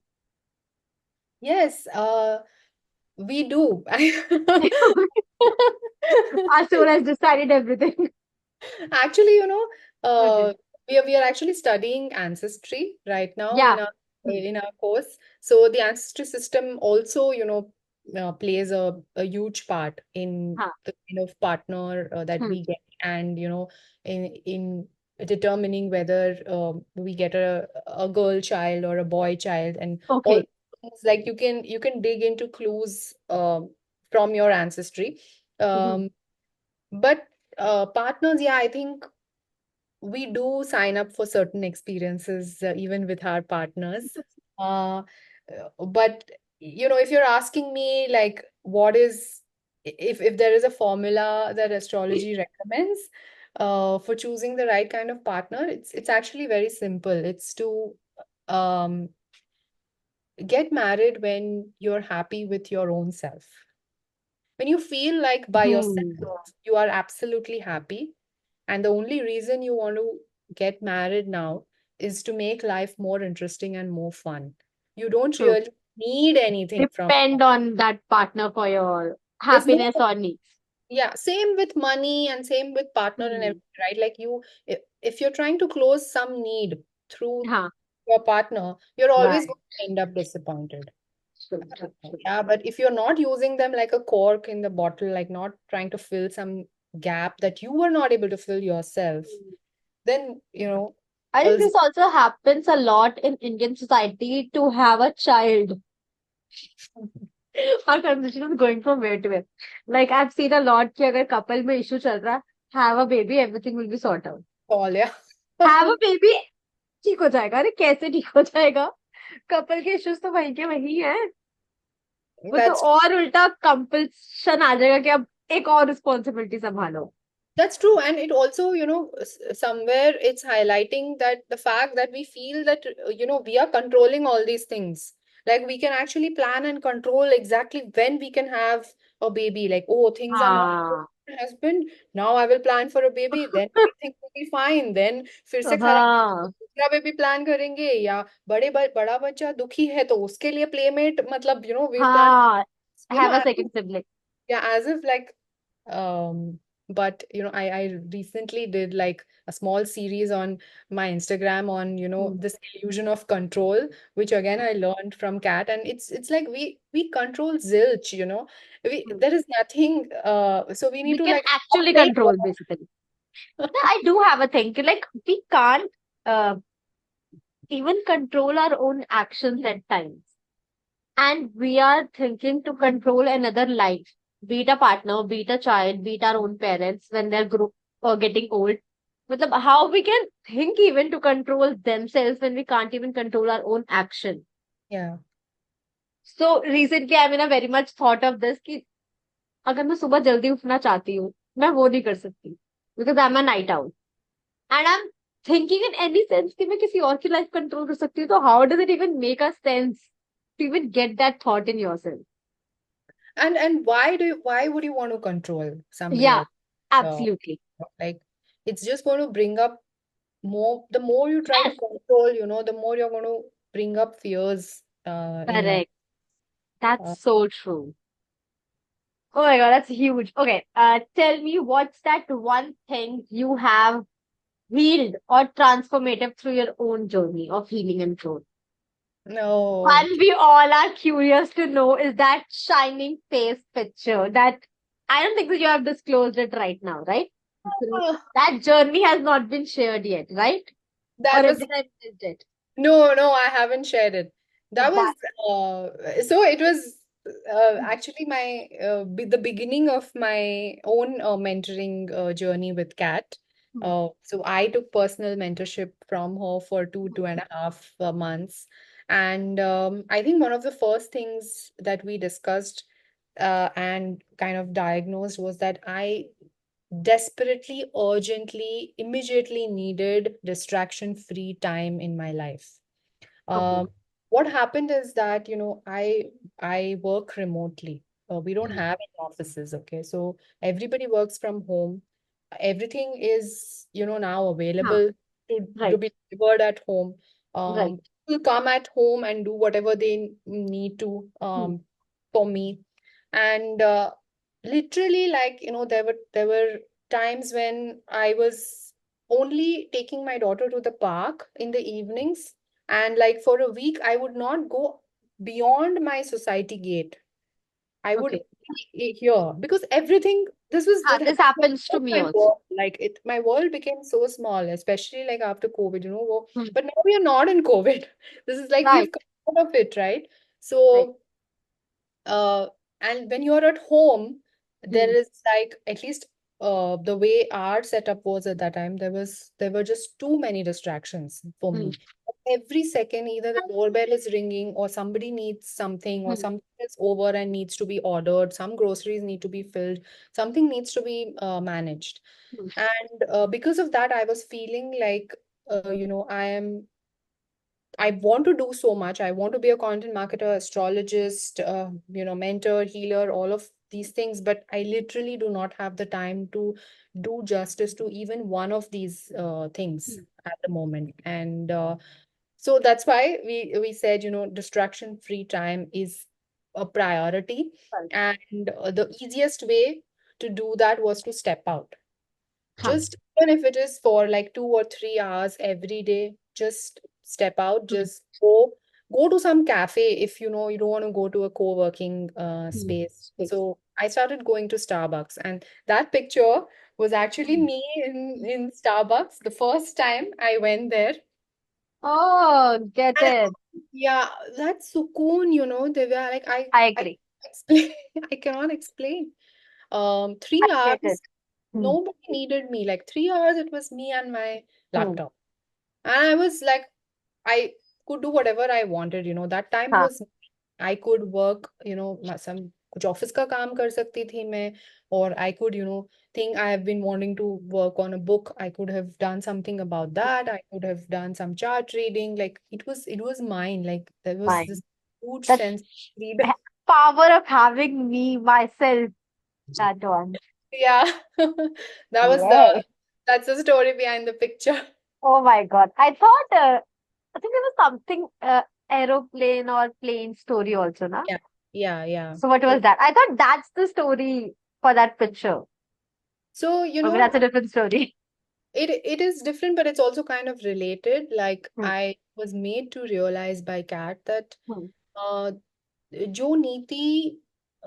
Yes, we do. Our soul has decided everything. Actually, Okay. we are actually studying ancestry right now Yeah. Hmm. in our course. So the ancestry system also, plays a huge part in Huh. the kind of partner that Hmm. we get, and in determining whether we get a girl child or a boy child, and all Okay. things, like you can dig into clues from your ancestry. Mhm. Um, but partners, yeah, I think we do sign up for certain experiences even with our partners. Uh, but if you're asking me, like, what is if there is a formula that astrology recommends for choosing the right kind of partner, it's actually very simple. It's to um, get married when you're happy with your own self. When you feel like by yourself, Hmm. you are absolutely happy, and the only reason you want to get married now is to make life more interesting and more fun. You don't True. really need anything from Depend on that partner for your there's no happiness or needs. yeah, same with money and same with partner and Hmm. everything, right? Like if you're trying to close some need through Huh. your partner, you're always Right. going to end up disappointed. True, true, true. Yeah, but if you're not using them like a cork in the bottle, like not trying to fill some gap that you were not able to fill yourself, then, I think uh, this also happens a lot in Indian society to have a child. Our conversation is going from where to where. Like I've seen a lot कि अगर couple में issue चल रहा है, have a baby, everything will be sorted out. all, yeah. Have a baby, ठीक हो जाएगा. अरे कैसे ठीक हो जाएगा? Couple के issues तो वही के वही है. वो तो That's और उल्टा compulsion आ जाएगा कि अब एक और responsibility संभालो. That's true. And it also, somewhere it's highlighting that the fact that we feel that, we are controlling all these things. Like we can actually plan and control exactly when we can have a baby. Like, oh, things are not good हाँ. with my husband. Now I will plan for a baby. Then everything will be fine. Then फिर से खराब हाँ. दूसरा baby plan करेंगे, या बड़ा बच्चा दुखी है तो उसके लिए प्लेमेट, मतलब we plan, हाँ. you Have know a second sibling. yeah, as if like, but I recently did like a small series on my Instagram on, Hmm. this illusion of control, which again I learned from Kat, and it's like we control zilch, Hmm. there is nothing, so we need We to can like stop actually playing control basically. Yeah, I do have a thing. Like we can't uh, even control our own actions at times. And we are thinking to control another life, be it a partner, be it a child, be it our own parents when they're getting old. Matlab, how we can think even to control themselves when we can't even control our own action. yeah. So recently I'm in a very much thought of this कि अगर मैं सुबह जल्दी उठना चाहती हूँ मैं वो नहीं कर सकती because I'm a night owl and I'm thinking in any sense कि मैं किसी और की life control कर सकती हूँ तो how does it even make a sense to even get that thought in yourself? And why would you want to control somebody Yeah, else? uh, absolutely. like it's just going to bring up the more you try to Yes, control, the more you're going to bring up fears in your correct. That's uh, so true. Oh my God, that's huge. Okay, tell me what's that one thing you have healed or transformative through your own journey of healing and growth? no. And we all are curious to know is that shining face picture that I don't think that you have disclosed it right now, right? So Ah, that journey has not been shared yet, right? Or that did was I missed it? no, I haven't shared it. So That was that so it was actually the beginning of my own mentoring journey with Kat. So I took personal mentorship from her for 2.5 months, and I think one of the first things that we discussed and kind of diagnosed was that I desperately, urgently, immediately needed distraction-free time in my life. okay. Um, what happened is that, I work remotely. We don't Hmm. have any offices, okay? So everybody works from home. Everything is, now Huh. available to Right. be delivered at home. Right. People come at home and do whatever they need to Hmm. for me. And literally, like, there were times when I was only taking my daughter to the park in the evenings, and like for a week, I would not go beyond my society gate. I would Okay. be here because everything, this was Huh, it this happened happens to in me my also. world. Like my world became so small, especially like after COVID, Hmm. but now we are not in COVID. This is like Right. we've come out of it, right? Right. So uh, and when you're at home, there Hmm. is like, at least the way our setup was at that time, there were just too many distractions for Hmm. me. Every second, either the doorbell is ringing, or somebody needs something, or Hmm. something is over and needs to be ordered, some groceries need to be filled, something needs to be managed. Hmm. And because of that, I was feeling like, I want to do so much. I want to be a content marketer, astrologist, mentor, healer, all of these things, but I literally do not have the time to do justice to even one of these things Hmm. at the moment. And so that's why we said, distraction-free time is a priority. Right. And the easiest way to do that was to step out. Huh. Just even if it is for like 2 or 3 hours every day, just step out, Hmm. just go to some cafe if you don't want to go to a co-working Hmm. space. Space. So I started going to Starbucks, and that picture was actually Hmm. me in Starbucks the first time I went there. Oh, get And it. yeah, that sukoon, Divya, like I I agree. explain, I cannot explain. I Three get it. hours, Hmm. nobody needed me. Like 3 hours, it was me and my Hmm. laptop. And I was like, I could do whatever I wanted, that time Huh. was, I could work, some कुछ office का काम कर सकती थी मैं, or I could, think I have been wanting to work on a book. I could have done something about that. I could have done some chart reading. Like it was mine. Like there was Fine. this huge That sense of freedom. power of having me, myself, that one. Yeah, that was Yay. that's the story behind the picture. Oh my God. I think there was something, aeroplane or plane story also, na? Yeah, yeah, yeah. So what was that? I thought that's the story for that picture. So, Okay, that's a different story. it is different, but it's also kind of related. Like Hmm. I was made to realize by Kat that Hmm. uh, जो नीति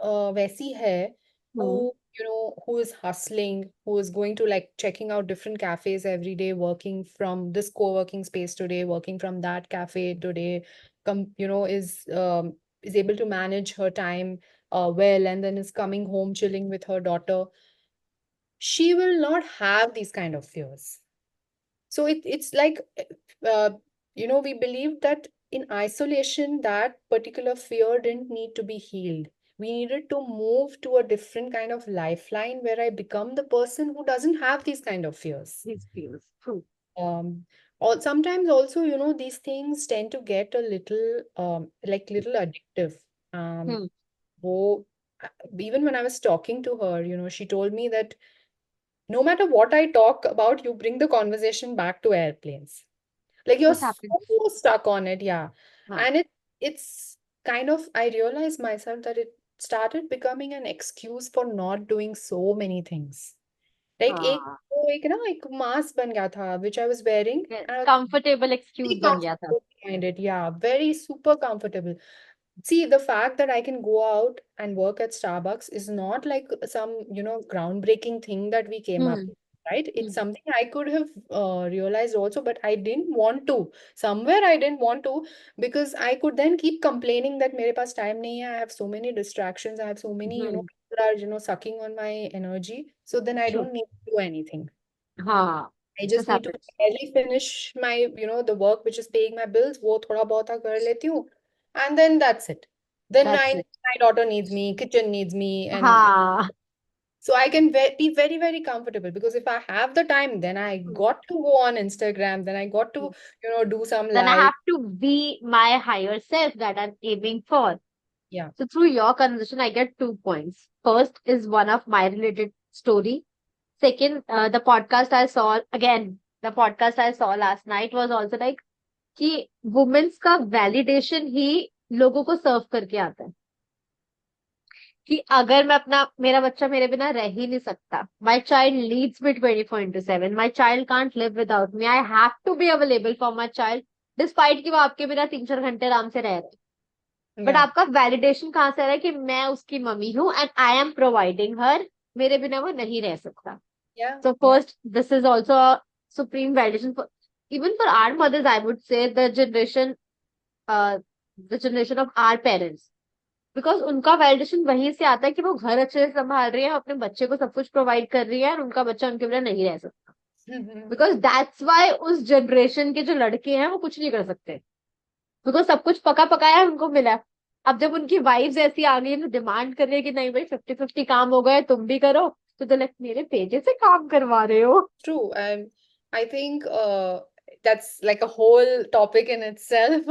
वैसी है, Hmm. who is hustling, who is going to like checking out different cafes every day, working from this co-working space today, working from that cafe today, is able to manage her time well, and then is coming home chilling with her daughter. She will not have these kind of fears. So it's like, uh, we believe that in isolation, that particular fear didn't need to be healed. We needed to move to a different kind of lifeline where I become the person who doesn't have these kind of fears. His views. True. Um, or sometimes also, these things tend to get a little, like little addictive. Um, Hmm. wo, Even when I was talking to her, she told me that no matter what I talk about, you bring the conversation back to airplanes. Like you're This so happens. stuck on it, yeah. Huh. And it's kind of, I realized myself that it started becoming an excuse for not doing so many things. Like हाँ, एक ना एक mask बन गया था which I was wearing, and I was comfortable very excuse बन गया था. comfortable behind it. Yeah, very super comfortable. See, the fact that I can go out and work at Starbucks is not like some, groundbreaking thing that we came up Hmm. with, right? It's Hmm. something I could have realized also, but I didn't want to. Somewhere I didn't want to, because I could then keep complaining that मेरे पास time नहीं है, I have so many distractions, I have so many, Hmm. people are, sucking on my energy. So then I True. don't need to do anything. हाँ, I this just need to happens. barely finish my, the work which is paying my bills. वो थोड़ा बहुत कर लेती हूँ, and then that's it. Then That's my it. my daughter needs me, kitchen needs me, and हाँ, So I can be very, very comfortable, because if I have the time, then I Hmm. got to go on Instagram, then I got to, do some Then I live. have to be my higher self that I'm aiming for. Yeah. So through your conversation, I get 2 points. First is one of my related story. Second, the podcast I saw last night was also like कि women's का validation ही लोगों को सर्व करके आता है कि अगर मैं अपना मेरा बच्चा मेरे बिना रह ही नहीं सकता my child leads me 24/7 my child can't live without me I have to be available for my child despite कि वो आपके बिना 3-4 घंटे आराम से रह रहे हैं बट Yeah. आपका वैलिडेशन कहाँ से आ रहा है कि मैं उसकी मम्मी हूँ एंड आई एम प्रोवाइडिंग हर मेरे बिना वो नहीं रह सकता Yeah. so Yeah. first this is also a supreme validation for even for our mothers I would say uh, the generation of our parents because उनका वैलिडेशन वहीं से आता है कि वो घर अच्छे से संभाल रही है अपने बच्चे को सब कुछ प्रोवाइड कर रही है और उनका बच्चा उनके बिना नहीं रह सकता बिकॉज दैट्स वाई उस जनरेशन के जो लड़के हैं वो कुछ नहीं कर सकते बिकॉज सब कुछ पका पकाया उनको मिला है अब जब उनकी वाइफ्स ऐसी आ गई है डिमांड कर रही है कि नहीं भाई 50-50 काम हो गए तुम भी करो तो लाइक मेरे पेजे से काम करवा रहे हो True. I think that's like a whole topic in itself.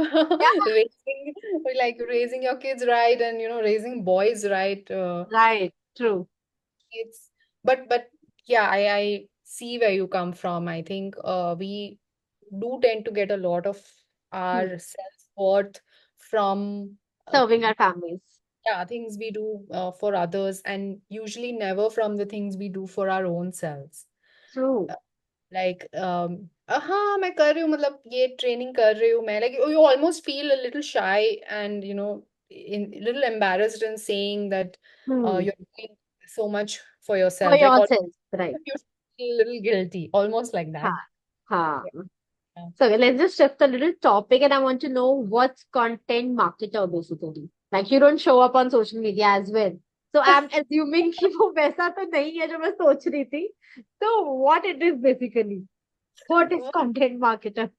Raising, like raising your kids right, and raising boys right. Right true It's but yeah, I see where you come from. I think we do tend to get a lot of our self-worth from serving our families yeah, things we do for others, and usually never from the things we do for our own selves. True Like हाँ मैं कर रही हूँ, मतलब ये training कर रही हूँ मैं, like you almost feel a little shy and in little embarrassed in saying that you're doing so much for for yourself, like your almost self right you feel a little guilty, almost like that. हाँ हाँ Yeah. So let's just shift a little topic, and I want to know what's content marketer basically. Like you don't show up on social media as well. So I'm assuming कि वो वैसा तो नहीं है जो मैं सोच रही थी. So what it is basically? What is content marketer?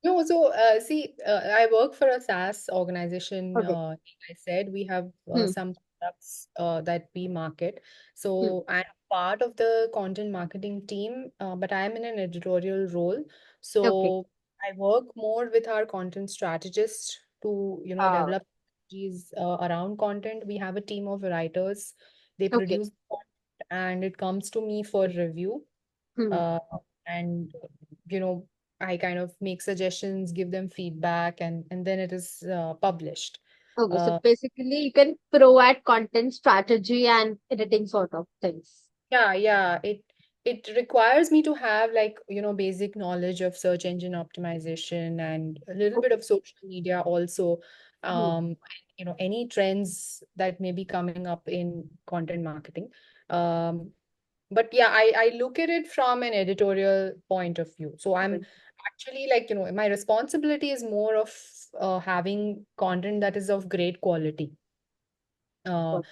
No, so see, I work for a SaaS organization. Okay. Like I said, we have Hmm. some products that we market. Hmm. So I'm part of the content marketing team, but I am in an editorial role. Okay. So I work more with our content strategist to, Uh, develop strategies around content. We have a team of writers. They okay. produce content and it comes to me for review. Hmm. Uh, and you know, I kind of make suggestions, give them feedback, and then it is published. Okay. So Uh, basically, you can pro at content strategy and editing sort of things. yeah, yeah. It requires me to have, like, basic knowledge of search engine optimization and a little bit Okay. of social media also. Hmm. Um, any trends that may be coming up in content marketing. Um, but yeah, I look at it from an editorial point of view. So I'm actually, like, my responsibility is more of having content that is of great quality. Uh, Okay.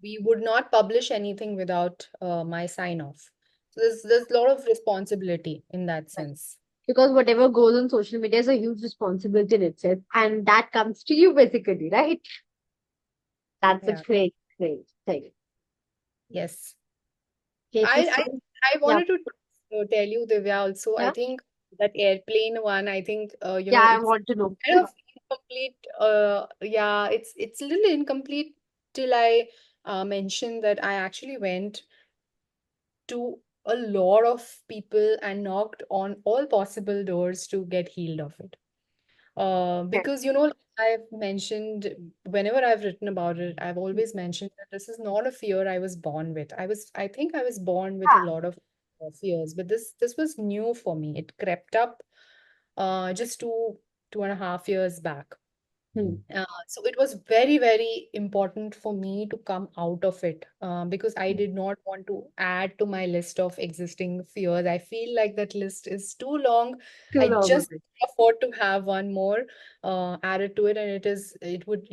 we would not publish anything without my sign off. So there's a lot of responsibility in that sense. Because whatever goes on social media is a huge responsibility in itself, and that comes to you basically, right? That's a Yeah. great thing. Yes. Okay, so I I I yeah, wanted to tell you, Divya, also. I yeah, think that airplane one, I think yeah. I it's want to know. kind of incomplete. Yeah, it's a little incomplete till I mentioned that I actually went to a lot of people and knocked on all possible doors to get healed of it. Okay. Because I've mentioned, whenever I've written about it, I've always mentioned that this is not a fear I was born with. I think I was born with a Yeah. lot of fears, but this was new for me. It crept up just 2.5 years back. Hmm. So it was very, very important for me to come out of it, because I did not want to add to my list of existing fears. I feel like that list is too long. Too I long of just it. afford to have one more added to it, and it would,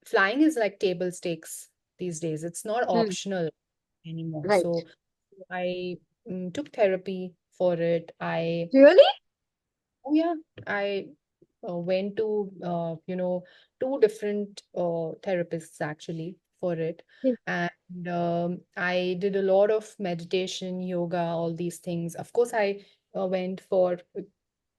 flying is like table stakes these days. It's not Hmm. optional anymore. Right. So I took therapy for it. Really? Oh yeah, I went to two different therapists actually for it. Hmm. And I did a lot of meditation, yoga, all these things. Of course, I went for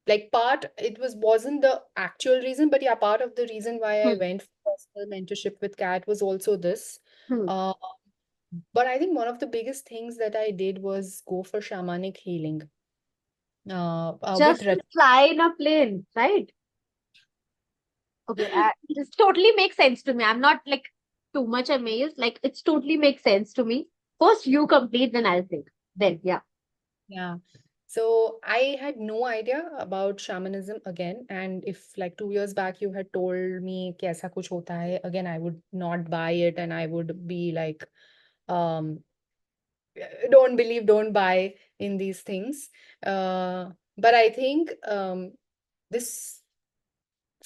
like part, it wasn't the actual reason, but yeah, part of the reason why I Hmm. went for personal mentorship with Kat was also this. Hmm. Uh, but I think one of the biggest things that I did was go for shamanic healing with Just to fly in a plane, right? Okay, this totally makes sense to me. I'm not like too much amazed. Like it's totally makes sense to me. First, you complete, then I'll think. Then, yeah. Yeah. So I had no idea about shamanism again. And if like 2 years back you had told me कि ऐसा कुछ होता है, again, I would not buy it and I would be like, um, don't believe, don't buy in these things. But I think this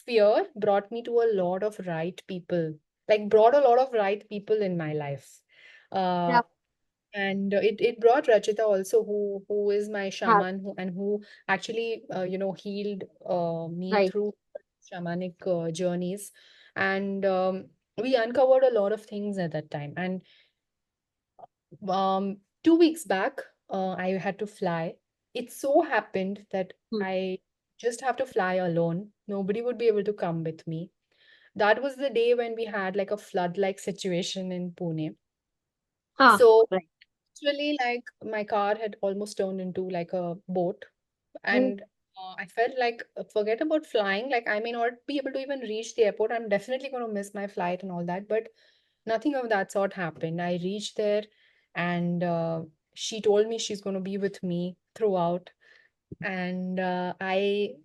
fear brought me to a lot of right people, like brought a lot of right people in my life. Uh, Yeah. and it brought Rachita also, who is my Huh. shaman, who actually healed me Right. through shamanic journeys, and we uncovered a lot of things at that time. And 2 weeks back, I had to fly. It so happened that Hmm. I just have to fly alone. Nobody would be able to come with me. That was the day when we had like a flood-like situation in Pune. Huh. So Right. actually, like my car had almost turned into like a boat, Hmm. and I felt like forget about flying. Like I may not be able to even reach the airport. I'm definitely going to miss my flight and all that. But nothing of that sort happened. I reached there, and she told me she's going to be with me throughout. And I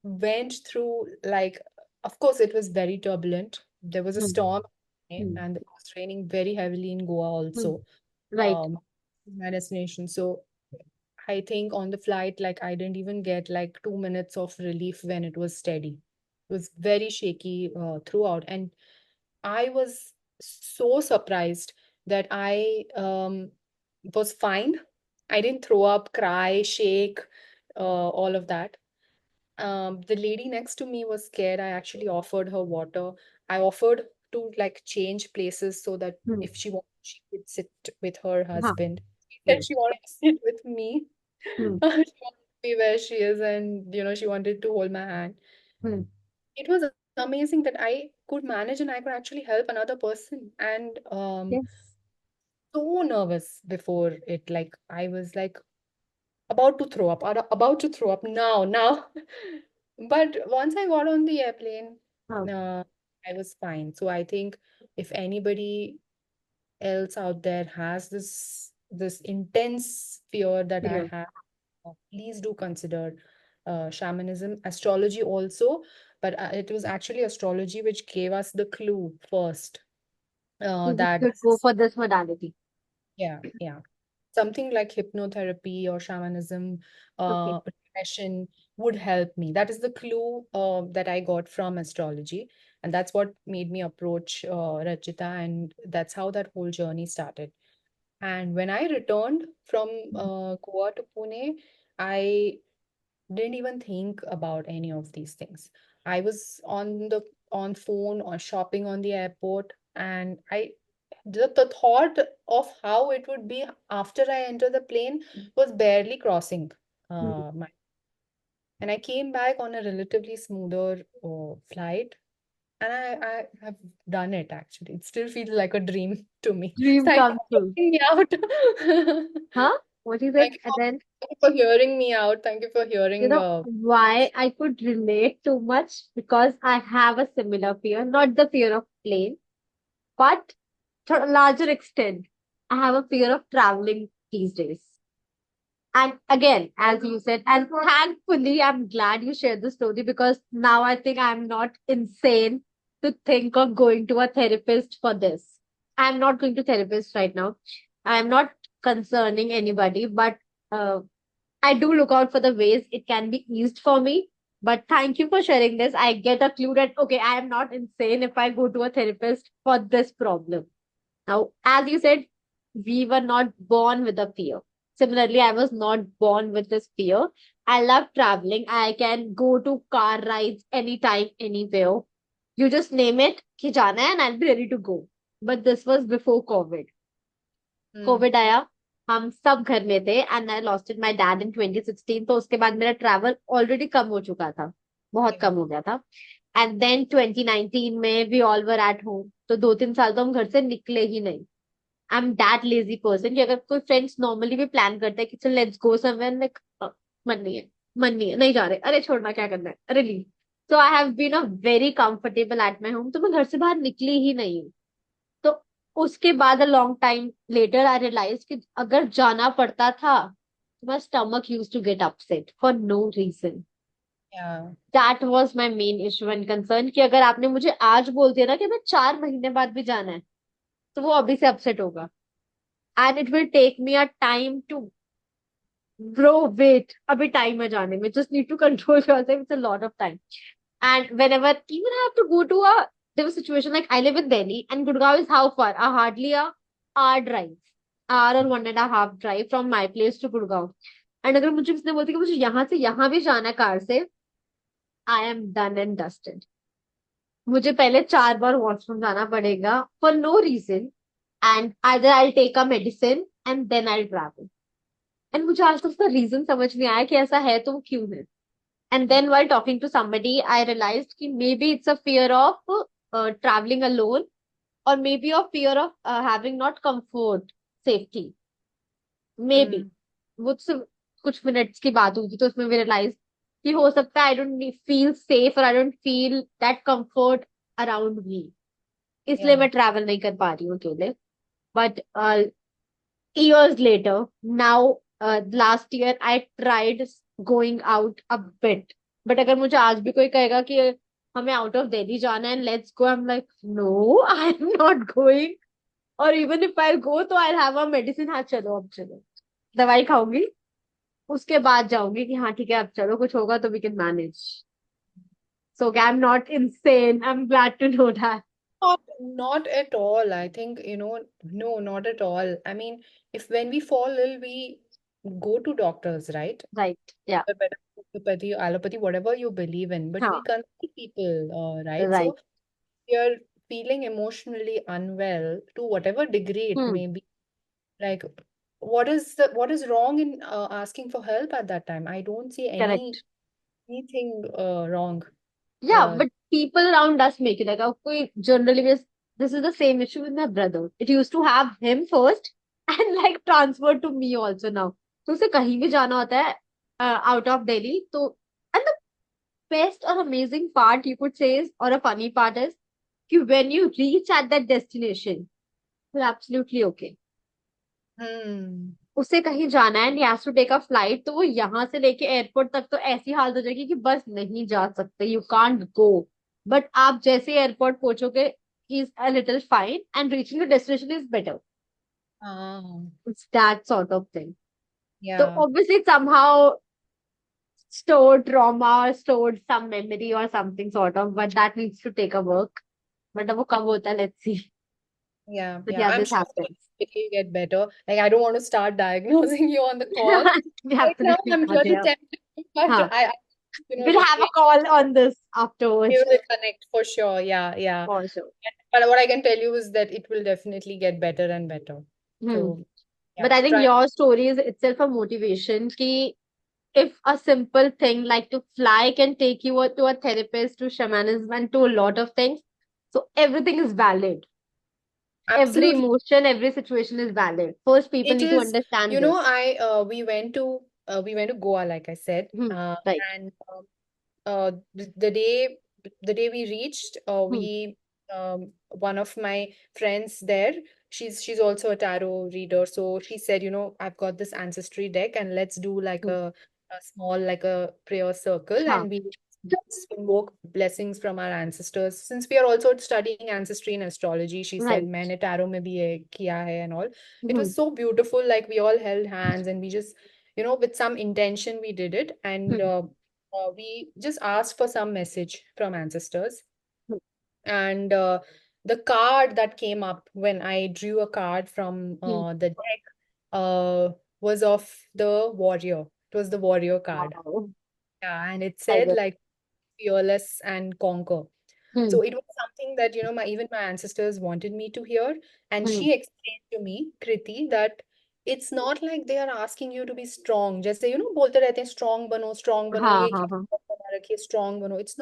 went through like, of course, it was very turbulent. There was a Hmm. storm, Hmm. and it was raining very heavily in Goa Hmm. also, Right. um, my destination. So I think on the flight, like I didn't even get like 2 minutes of relief when it was steady. It was very shaky throughout, and I was so surprised that I was fine. I didn't throw up, cry, shake, all of that. The lady next to me was scared. I actually offered her water. I offered to like change places so that Hmm. if she wanted, she could sit with her Huh. husband. She said Right. she wanted to sit with me. Hmm. She wanted to be where she is, and she wanted to hold my hand. Hmm. It was amazing that I could manage and I could actually help another person. And Yes. so nervous before it, like I was like about to throw up, about to throw up now. But once I got on the airplane, Huh. uh, I was fine. So I think if anybody else out there has this intense fear that I Yeah. have, please do consider shamanism, astrology also. But it was actually astrology which gave us the clue first We that should go for this modality. yeah. Something like hypnotherapy or shamanism, Okay. regression would help me. That is the clue that I got from astrology. And that's what made me approach Rachita. And that's how that whole journey started. And when I returned from Goa to Pune, I didn't even think about any of these things. I was on phone or shopping on the airport, and the thought of how it would be after I enter the plane was barely crossing Hmm. my. And I came back on a relatively smoother flight, and I have done it actually. It still feels like a dream to me. Dream Thank you come for true. hearing me out. Huh? What is it? Thank you And then, thank you for hearing me out. Thank you for you hearing. know, why I could relate too much? Because I have a similar fear, not the fear of plane, but to a larger extent, I have a fear of traveling these days. And again, as you said, and thankfully, I'm glad you shared the story because now I think I'm not insane to think of going to a therapist for this. I'm not going to therapist right now. I'm not concerning anybody, but I do look out for the ways it can be eased for me. But thank you for sharing this. I get a clue that okay, I am not insane if I go to a therapist for this problem. Now, as you said, we were not born with a fear. Similarly, I was not born with this fear. I love traveling. I can go to car rides anytime, anywhere. You just name it, कि जाना है, and I'll be ready to go. but this was before COVID. Hmm. COVID आया, हम सब घर में थे, and I lost it my dad in 2016। तो उसके बाद मेरा ट्रैवल ऑलरेडी कम हो चुका था, बहुत Yeah. कम हो गया था। एंड देन 2019 में we all were at home, तो 2-3 साल तो हम घर से निकले ही नहीं। I am that lazy person कि अगर कोई फ्रेंड्स नॉर्मली भी प्लान करते हैं कि चल लेट्स गो समवेयर, लाइक मन नहीं है, मन नहीं है, नहीं जा रहे, अरे छोड़ना, क्या करना है, अरे leave. So I have been a very comfortable at my home, तो मैं घर से बाहर निकली ही नहीं हूँ। तो उसके बाद a long time later I realise कि अगर जाना पड़ता था तो my stomach use to get upset for no reason. Yeah. That was my main issue and concern कि अगर आपने मुझे आज बोल दिया ना कि मैं 4 महीने बाद भी जाना है, तो वो अभी से अपसेट होगा, and it will take me a time to bro wait, अभी टाइम है जाने में, just need to control yourself, it's a lot of time. And whenever even I have to go to a there was a situation like I live in Delhi and Gurgaon is how far? Hardly a hour drive, hour or 1.5 drive from my place to Gurgaon. And अगर मुझे किसने बोलती कि मुझे यहाँ से यहाँ भी जाना है कार से, I am done and dusted. मुझे पहले 4 बार वॉशरूम जाना पड़ेगा for no reason, and either I take a medicine and then I travel. And मुझे आज तक उसका रीजन समझ नहीं आया कि ऐसा है तो वो क्यों है। And then while talking to somebody, I realized कि maybe it's a fear of traveling alone, or maybe a fear of having not comfort, safety. Maybe Hmm. वो सिर्फ कुछ मिनट्स की बात हुई थी, तो उसमें भी रियलाइज कि हो सकता है आई डोंट फील सेफ और I don't feel that comfort around me, इसलिए Yeah. मैं ट्रैवल नहीं कर पा रही हूँ अकेले। But years later, now last year I tried going out a bit. But अगर मुझे आज भी कोई कहेगा कि हमें आउट ऑफ दिल्ली जाना है let's go, I am like no, I am not going. और इवन इफ आई गो तो आई हैव अ मेडिसिन, हाँ चलो अब चलो, दवाई खाऊंगी, उसके बाद जाऊंगी कि हाँ ठीक है अब चलो, कुछ होगा तो we can manage. So I am not insane, I am glad to know that. Not at all. I think, no, not at all. I mean, if when we fall ill, we go to doctors, right? Right, या, Homeopathy, allopathy, whatever you believe in, but we हाँ, consult people, right? Right, So you're feeling emotionally unwell to whatever degree it hmm, may be. Like, what is wrong in asking for help at that time? I don't see correct. anything wrong. Yeah, Uh, but people around us make it like कोई generally this is the same issue with my brother. It used to have him first and like transferred to me also now. तो उसे कहीं भी जाना होता है out of Delhi, तो and the best or amazing part you could say is, or a funny part is कि when you reach at that destination, you're absolutely okay. hmm. उसे कहीं जाना है and he has to take a flight, तो वो यहाँ से लेके एयरपोर्ट तक तो ऐसी हालत हो जाएगी कि बस नहीं जा सकते, यू कांट गो। बट आप जैसे एयरपोर्ट पहुंचोगे, he is a little fine and reaching the destination is better. Ah, it's that sort of thing. तो yeah. Obviously somehow stored trauma or stored some memory or something sort of, but that needs to take a work. But अब वो कब होता है, let's see. Yeah, But yeah. yeah, I'm this sure happens. it'll get better. Like, I don't want to start diagnosing you on the call. We Right now, absolutely I'm can't, really yeah. tempted, but Huh. We'll have a refrain. call on this We afterwards will connect for sure. Yeah, yeah. for sure. But what I can tell you is that it will definitely get better and better. Hmm. So, yeah, But I think try. your story is itself a motivation ki if a simple thing like to fly can take you to a therapist, to shamanism, and to a lot of things, so everything is valid. Every Absolutely. emotion, every situation is valid. First, people It need to is, understand this. we went to Goa, like I said, Hmm. Right. and the day we reached, Hmm. we one of my friends there, she's also a tarot reader, so she said, I've got this ancestry deck, and let's do like Hmm. a small, like a prayer circle, Huh. and we just invoke blessings from our ancestors. Since we are also studying ancestry and astrology, she said, Right. "मैंने tarot में भी ये किया है," and all. It Hmm. was so beautiful. Like, we all held hands, and we just, with some intention, we did it, and Hmm. we just asked for some message from ancestors. Hmm. And the card that came up when I drew a card from Hmm. the deck uh, was of the warrior. It was the warrior card. Wow. Yeah, and it I said get. like fearless and conquer. Hmm. So it was something that, even my ancestors wanted me to hear. And Hmm. she explained to me, Kriti, that it's not like they are asking you to be strong. जैसे, बोलते रहते हैं strong बनो, हाँ ये हाँ क्या हाँ बना रखी है, strong बनो. It's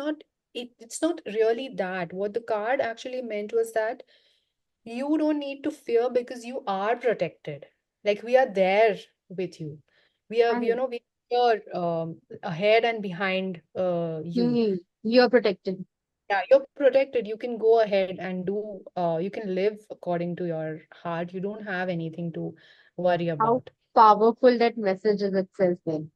not really that. What the card actually meant was that you don't need to fear because you are protected. Like we are there with you. We are, right. we are ahead and behind you. Hmm. You're protected. Yeah, you're protected. You can go ahead and you can live according to your heart. You don't have anything to worry How about. powerful that message is itself then.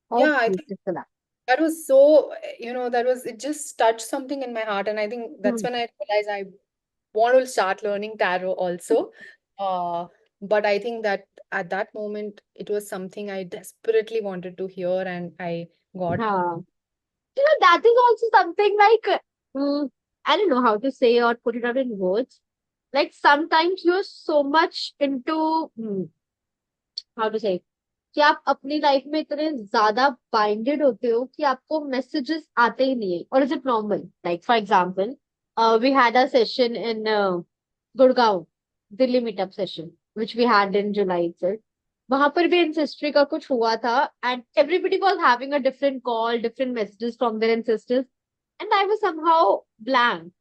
How Yeah, I think beautiful. that was so, it just touched something in my heart. And I think that's Hmm. when I realized I want to start learning tarot also. Uh, but I think that at that moment, it was something I desperately wanted to hear, and I got. Huh. That is also something like, mm, I don't know how to say or put it out in words. Like sometimes you're so much into, how to say, कि आप अपनी life में इतने ज्यादा binded होते हो कि आपको मैसेजेस आते ही नहीं है और is it normal like for example we had a session in Gurgaon Delhi meetup session which we had in July से वहां पर भी एंसेस्ट्री का कुछ हुआ था and everybody was having a different call different messages from their ancestors and I was somehow blank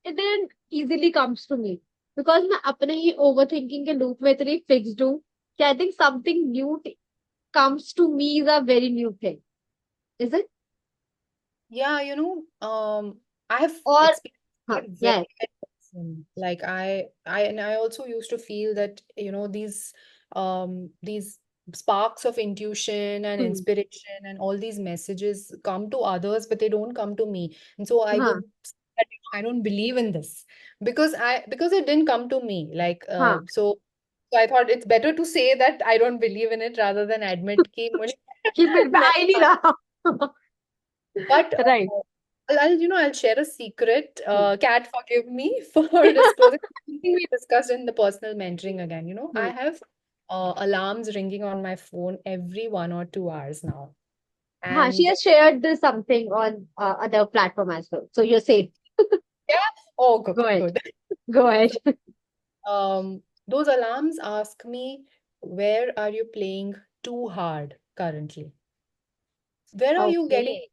it didn't easily comes to me because मैं अपने ही ओवर थिंकिंग के लूप में इतनी फिक्स्ड हूँ कि I think something new comes to me is a very new thing. Is it? Yeah, I have Or experienced huh, that yeah. very, very often. Like I also used to feel that, these sparks of intuition and Hmm. inspiration and all these messages come to others, but they don't come to me. And so I Huh, would say that, I don't believe in this because it didn't come to me. Like huh. so I thought it's better to say that I don't believe in it rather than admit कि मुझे कि मेरे पे आ ही नहीं नहीं. रहा. But Right. I'll share a secret. Hmm. Cat, forgive me for disclosing something we discussed in the personal mentoring again. I Hmm. have alarms ringing on my phone every 1 or 2 hours now. Huh, she And has shared this something on other platform as well. So you're safe. yeah, oh, good, Go ahead. good. Go ahead. Those alarms ask me, where are you playing too hard currently? Where are you getting Okay.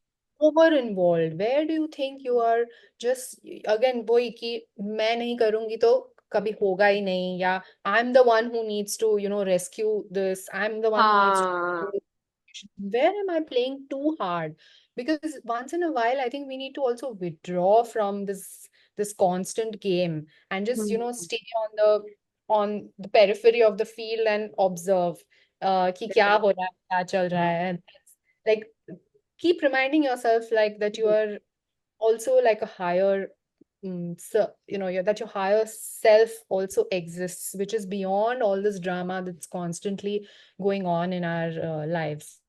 over involved? Where do you think you are just again वही कि मैं नहीं करूंगी तो कभी होगा ही नहीं, या I'm the one who needs to rescue this, I'm the one who needs to हाँ. where am I playing too hard? Because once in a while I think we need to also withdraw from this constant game and just Hmm. stay on the periphery of the field and observe कि क्या Right. हो रहा है, क्या चल रहा है, and like keep reminding yourself like that you Hmm. are also like a higher so that your higher self also exists, which is beyond all this drama that's constantly going on in our lives.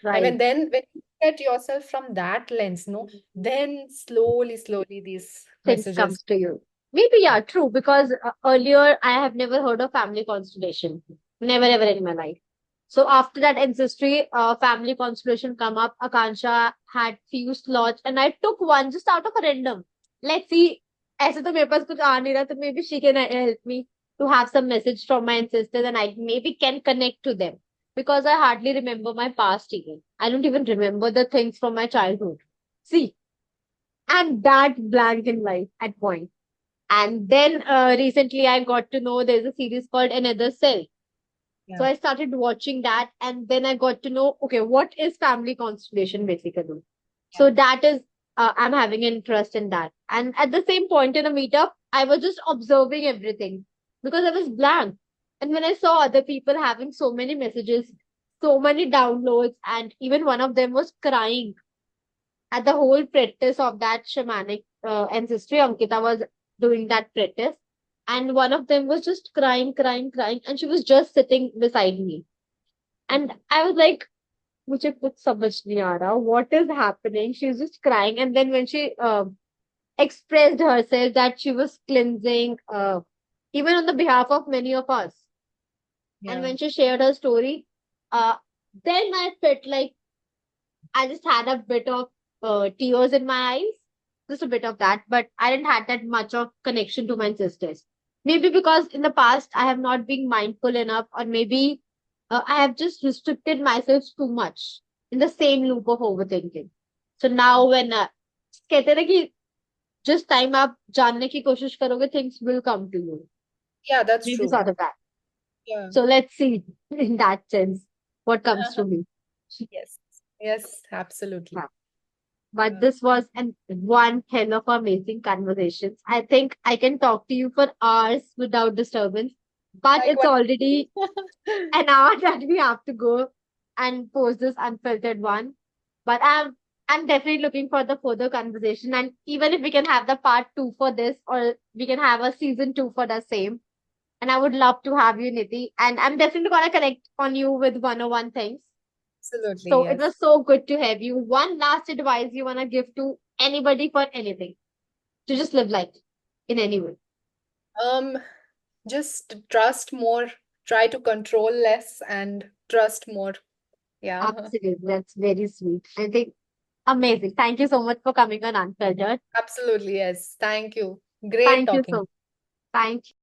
And Right. when you look at yourself from that lens, no, then slowly these Things messages. comes to you. Maybe yeah, true. Because earlier I have never heard of family constellation. Never ever in my life. So after that ancestry, family constellation come up. Akansha had few slots, and I took one just out of a random. Let's see. ऐसे तो मेरे पास कुछ आ नहीं रहा, तो maybe she can help me to have some message from my ancestors, and I maybe can connect to them because I hardly remember my past even. I don't even remember the things from my childhood. See, and that blank in life at point. And then recently I got to know there's a series called Another Self. So Yeah, I started watching that, and then I got to know, okay, what is family constellation basically? yeah, So that is, I'm having interest in that. And at the same point in a meetup, I was just observing everything because I was blank. And when I saw other people having so many messages, so many downloads, and even one of them was crying at the whole practice of that shamanic ancestry. Ankita was doing that practice, and one of them was just crying, crying, crying, and she was just sitting beside me. And I was like, मुझे कुछ समझ नहीं आ रहा. What is happening? She was just crying, and then when she expressed herself that she was cleansing, even on the behalf of many of us, and yeah, when she shared her story, uh, then I felt like I just had a bit of tears in my eyes just a bit of that, but I didn't have that much of connection to my sisters. Maybe because in the past I have not been mindful enough, or maybe I have just restricted myself too much in the same loop of overthinking. So now when कहते हैं ना कि जिस time आप जानने की कोशिश करोगे, things will come to you. Yeah, that's Maybe true. sort of that. Yeah. So let's see in that sense what comes to me. Yes. Yes, absolutely. Yeah. But Yeah. this was an one hell of amazing conversations. I think I can talk to you for hours without disturbance, but it's Likewise. already an hour that we have to go and post this unfiltered one. But I'm definitely looking for the further conversation. And even if we can have the part two for this, or we can have a season two for the same. And I would love to have you, Niti. And I'm definitely gonna connect on you with 101 things. Absolutely, So it yes. was so good to have you. One last advice you wanna give to anybody for anything, to just live life in any way. Um, just trust more, try to control less and trust more. Yeah, Absolutely. That's very sweet. I think amazing. Thank you so much for coming on Unfiltered. absolutely, yes. Thank you. Great Thank you talking. so much. Thank